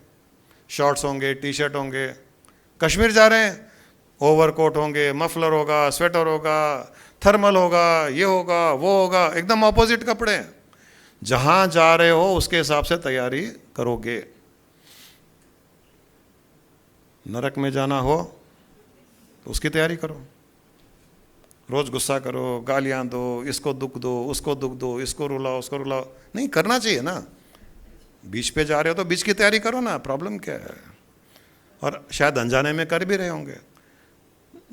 शॉर्ट्स होंगे, टी शर्ट होंगे। कश्मीर जा रहे हैं, ओवरकोट होंगे, मफलर होगा, स्वेटर होगा, थर्मल होगा, ये होगा, वो होगा, एकदम ऑपोजिट कपड़े। जहाँ जा रहे हो उसके हिसाब से तैयारी करोगे। नरक में जाना हो तो उसकी तैयारी करो, रोज़ गुस्सा करो, गालियाँ दो, इसको दुख दो, उसको दुख दो, इसको रुलाओ, उसको रुलाओ, नहीं करना चाहिए ना। बीच पे जा रहे हो तो बीच की तैयारी करो ना, प्रॉब्लम क्या है। और शायद अनजाने में कर भी रहे होंगे।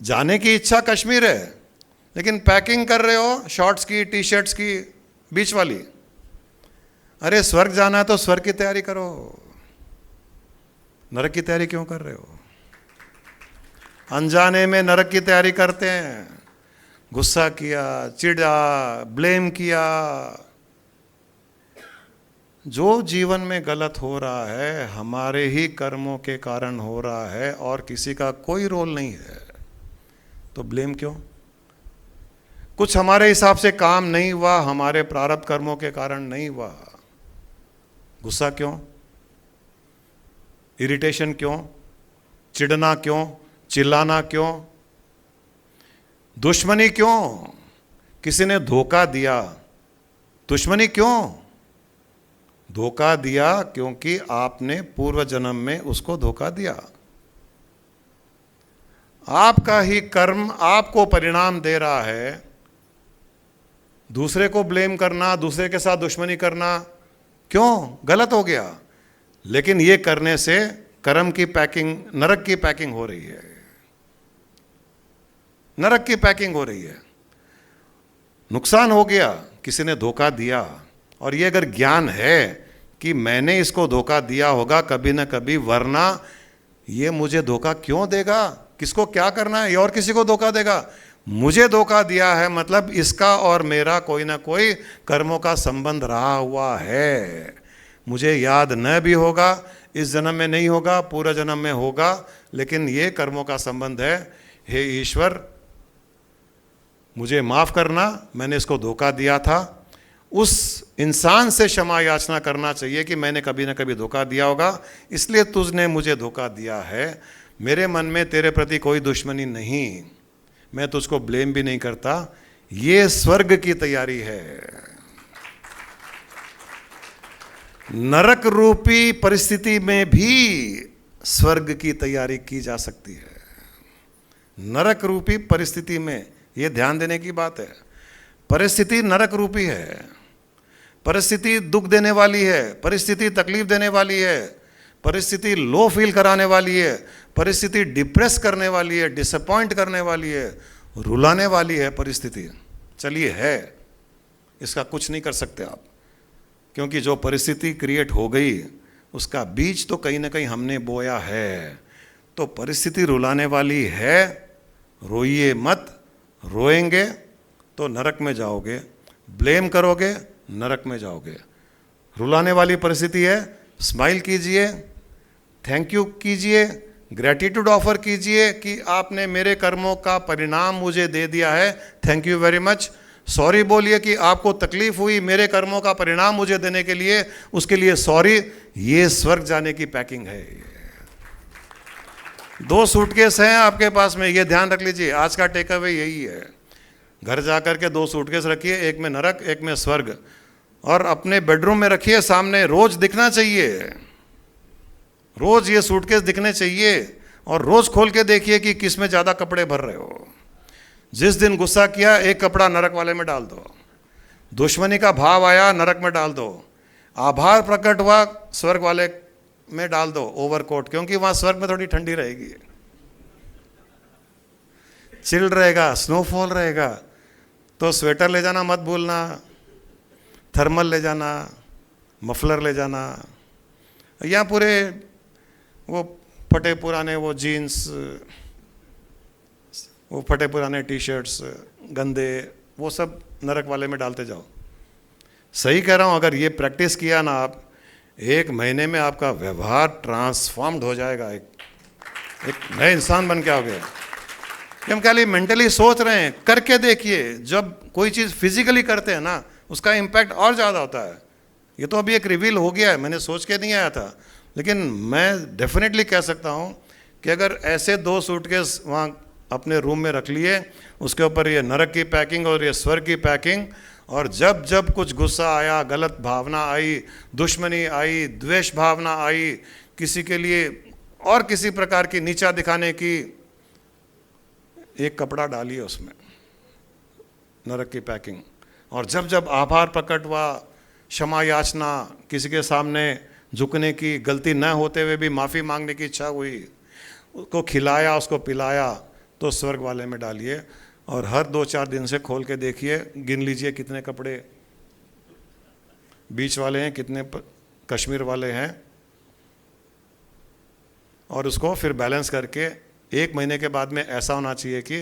जाने की इच्छा कश्मीर है लेकिन पैकिंग कर रहे हो शॉर्ट्स की, टी शर्ट्स की, बीच वाली। अरे स्वर्ग जाना है तो स्वर्ग की तैयारी करो, नरक की तैयारी क्यों कर रहे हो? अनजाने में नरक की तैयारी करते हैं। गुस्सा किया, चिढ़ा, ब्लेम किया। जो जीवन में गलत हो रहा है हमारे ही कर्मों के कारण हो रहा है और किसी का कोई रोल नहीं है, तो ब्लेम क्यों? कुछ हमारे हिसाब से काम नहीं हुआ, हमारे प्रारब्ध कर्मों के कारण नहीं हुआ, गुस्सा क्यों? इरिटेशन क्यों? चिढ़ना क्यों? चिल्लाना क्यों? दुश्मनी क्यों? किसी ने धोखा दिया, दुश्मनी क्यों? धोखा दिया क्योंकि आपने पूर्व जन्म में उसको धोखा दिया। आपका ही कर्म आपको परिणाम दे रहा है। दूसरे को ब्लेम करना, दूसरे के साथ दुश्मनी करना क्यों? गलत हो गया। लेकिन ये करने से कर्म की पैकिंग, नरक की पैकिंग हो रही है, नरक की पैकिंग हो रही है। नुकसान हो गया, किसी ने धोखा दिया, और ये अगर ज्ञान है कि मैंने इसको धोखा दिया होगा कभी ना कभी, वरना ये मुझे धोखा क्यों देगा? किसको क्या करना है? ये और किसी को धोखा देगा। मुझे धोखा दिया है मतलब इसका और मेरा कोई ना कोई कर्मों का संबंध रहा हुआ है। मुझे याद न भी होगा, इस जन्म में नहीं होगा, पूरा जन्म में होगा, लेकिन ये कर्मों का संबंध है। हे ईश्वर, मुझे माफ़ करना, मैंने इसको धोखा दिया था। उस इंसान से क्षमा याचना करना चाहिए कि मैंने कभी ना कभी धोखा दिया होगा, इसलिए तुझने मुझे धोखा दिया है। मेरे मन में तेरे प्रति कोई दुश्मनी नहीं, मैं तुझको ब्लेम भी नहीं करता। ये स्वर्ग की तैयारी है। नरक रूपी परिस्थिति में भी स्वर्ग की तैयारी की जा सकती है। नरक रूपी परिस्थिति में, ये ध्यान देने की बात है। परिस्थिति नरक रूपी है, परिस्थिति दुख देने वाली है, परिस्थिति तकलीफ देने वाली है, परिस्थिति लो फील कराने वाली है, परिस्थिति डिप्रेस करने वाली है, डिसअपॉइंट करने वाली है, रुलाने वाली है परिस्थिति। चलिए है, इसका कुछ नहीं कर सकते आप, क्योंकि जो परिस्थिति क्रिएट हो गई उसका बीज तो कहीं ना कहीं हमने बोया है। तो परिस्थिति रुलाने वाली है, रोइए मत, रोएंगे तो नरक में जाओगे, ब्लेम करोगे नरक में जाओगे। रुलाने वाली परिस्थिति है, स्माइल कीजिए, थैंक यू कीजिए, ग्रेटिट्यूड ऑफर कीजिए कि आपने मेरे कर्मों का परिणाम मुझे दे दिया है, thank you very much. Sorry बोलिए कि आपको तकलीफ हुई मेरे कर्मों का परिणाम मुझे देने के लिए, उसके लिए सॉरी। ये स्वर्ग जाने की पैकिंग है। 2 सूटकेस हैं आपके पास में, ये ध्यान रख लीजिए। आज का टेक अवे यही है, घर जाकर के 2 सूटकेस रखिए, एक में नरक एक में स्वर्ग, और अपने बेडरूम में रखिए सामने, रोज दिखना चाहिए, रोज ये सूटकेस दिखने चाहिए, और रोज खोल के देखिए कि किस में ज़्यादा कपड़े भर रहे हो। जिस दिन गुस्सा किया एक कपड़ा नरक वाले में डाल दो, दुश्मनी का भाव आया नरक में डाल दो, आभार प्रकट हुआ स्वर्ग वाले में डाल दो ओवरकोट, क्योंकि वहां स्वर्ग में थोड़ी ठंडी रहेगी, चिल रहेगा, स्नोफॉल रहेगा। तो स्वेटर ले जाना मत भूलना, थर्मल ले जाना, मफलर ले जाना, या पूरे वो फटे पुराने वो जीन्स, वो फटे पुराने टी शर्ट्स गंदे, वो सब नरक वाले में डालते जाओ। सही कह रहा हूँ, अगर ये प्रैक्टिस किया ना आप, 1 महीने में आपका व्यवहार ट्रांसफॉर्म्ड हो जाएगा, एक नए इंसान बन के आओगे। हम खाली मेंटली सोच रहे हैं, करके देखिए। जब कोई चीज़ फिजिकली करते हैं ना, उसका इम्पैक्ट और ज़्यादा होता है। ये तो अभी एक रिवील हो गया है, मैंने सोच के नहीं आया था, लेकिन मैं डेफिनेटली कह सकता हूँ कि अगर ऐसे 2 सूटकेस वहाँ अपने रूम में रख लिए, उसके ऊपर ये नरक की पैकिंग और ये स्वर्ग की पैकिंग, और जब जब कुछ गुस्सा आया, गलत भावना आई, दुश्मनी आई, द्वेष भावना आई, किसी के लिए और किसी प्रकार की नीचा दिखाने की, एक कपड़ा डालिए उसमें नरक की पैकिंग। और जब जब आभार प्रकट हुआ, क्षमा याचना, किसी के सामने झुकने की, गलती न होते हुए भी माफ़ी मांगने की इच्छा हुई, उसको खिलाया, उसको पिलाया, तो स्वर्ग वाले में डालिए। और हर 2-4 दिन से खोल के देखिए, गिन लीजिए कितने कपड़े बीच वाले हैं, कितने कश्मीर वाले हैं, और उसको फिर बैलेंस करके 1 महीने के बाद में ऐसा होना चाहिए कि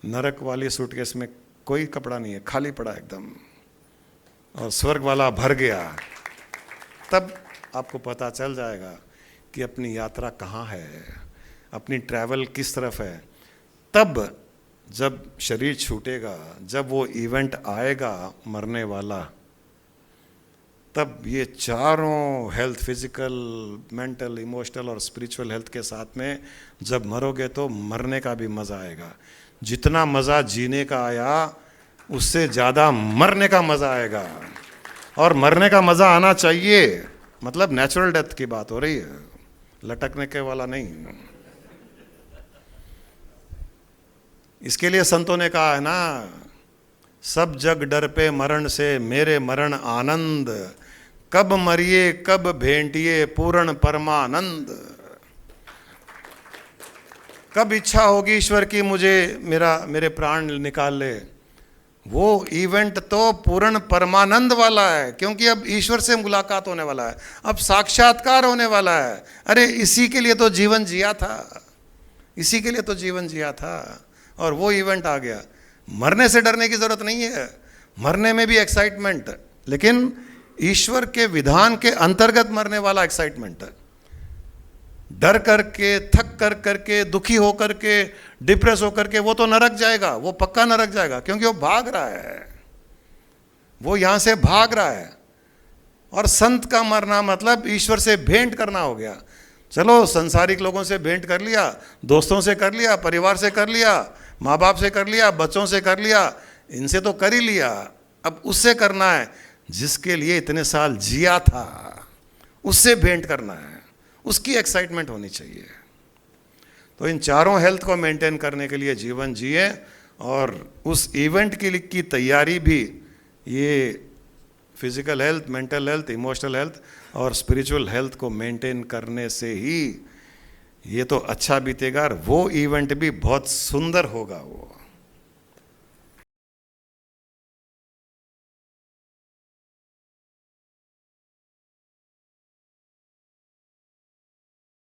नरक वाली सूटकेस में कोई कपड़ा नहीं है, खाली पड़ा एकदम, और स्वर्ग वाला भर गया। तब आपको पता चल जाएगा कि अपनी यात्रा कहाँ है, अपनी ट्रैवल किस तरफ है। तब जब शरीर छूटेगा, जब वो इवेंट आएगा मरने वाला, तब ये चारों हेल्थ, फिजिकल, मेंटल, इमोशनल और स्पिरिचुअल हेल्थ के साथ में जब मरोगे तो मरने का भी मज़ा आएगा। जितना मज़ा जीने का आया उससे ज़्यादा मरने का मज़ा आएगा, और मरने का मज़ा आना चाहिए। मतलब नेचुरल डेथ की बात हो रही है, लटकने के वाला नहीं। इसके लिए संतों ने कहा है ना, सब जग डर पे मरण से, मेरे मरण आनंद, कब मरिए कब भेंटिए पूर्ण परमानंद। कब इच्छा होगी ईश्वर की मुझे मेरे प्राण निकाल ले, वो इवेंट तो पूर्ण परमानंद वाला है, क्योंकि अब ईश्वर से मुलाकात होने वाला है, अब साक्षात्कार होने वाला है। अरे इसी के लिए तो जीवन जिया था, इसी के लिए तो जीवन जिया था, और वो इवेंट आ गया। मरने से डरने की जरूरत नहीं है, मरने में भी एक्साइटमेंट, लेकिन ईश्वर के विधान के अंतर्गत मरने वाला एक्साइटमेंट है। डर करके, थक कर करके, दुखी होकर के, डिप्रेस होकर के, वो तो नरक जाएगा, वो पक्का नरक जाएगा, क्योंकि वो भाग रहा है, वो यहां से भाग रहा है। और संत का मरना मतलब ईश्वर से भेंट करना हो गया। चलो संसारिक लोगों से भेंट कर लिया, दोस्तों से कर लिया, परिवार से कर लिया, माँ बाप से कर लिया, बच्चों से कर लिया, इनसे तो कर ही लिया, अब उससे करना है जिसके लिए इतने साल जिया था, उससे भेंट करना है, उसकी एक्साइटमेंट होनी चाहिए। तो इन चारों हेल्थ को मेंटेन करने के लिए जीवन जिए, और उस इवेंट की तैयारी भी ये physical health, mental health, emotional health और स्पिरिचुअल हेल्थ को मेंटेन करने से ही ये तो अच्छा बीतेगा, और वो इवेंट भी बहुत सुंदर होगा वो।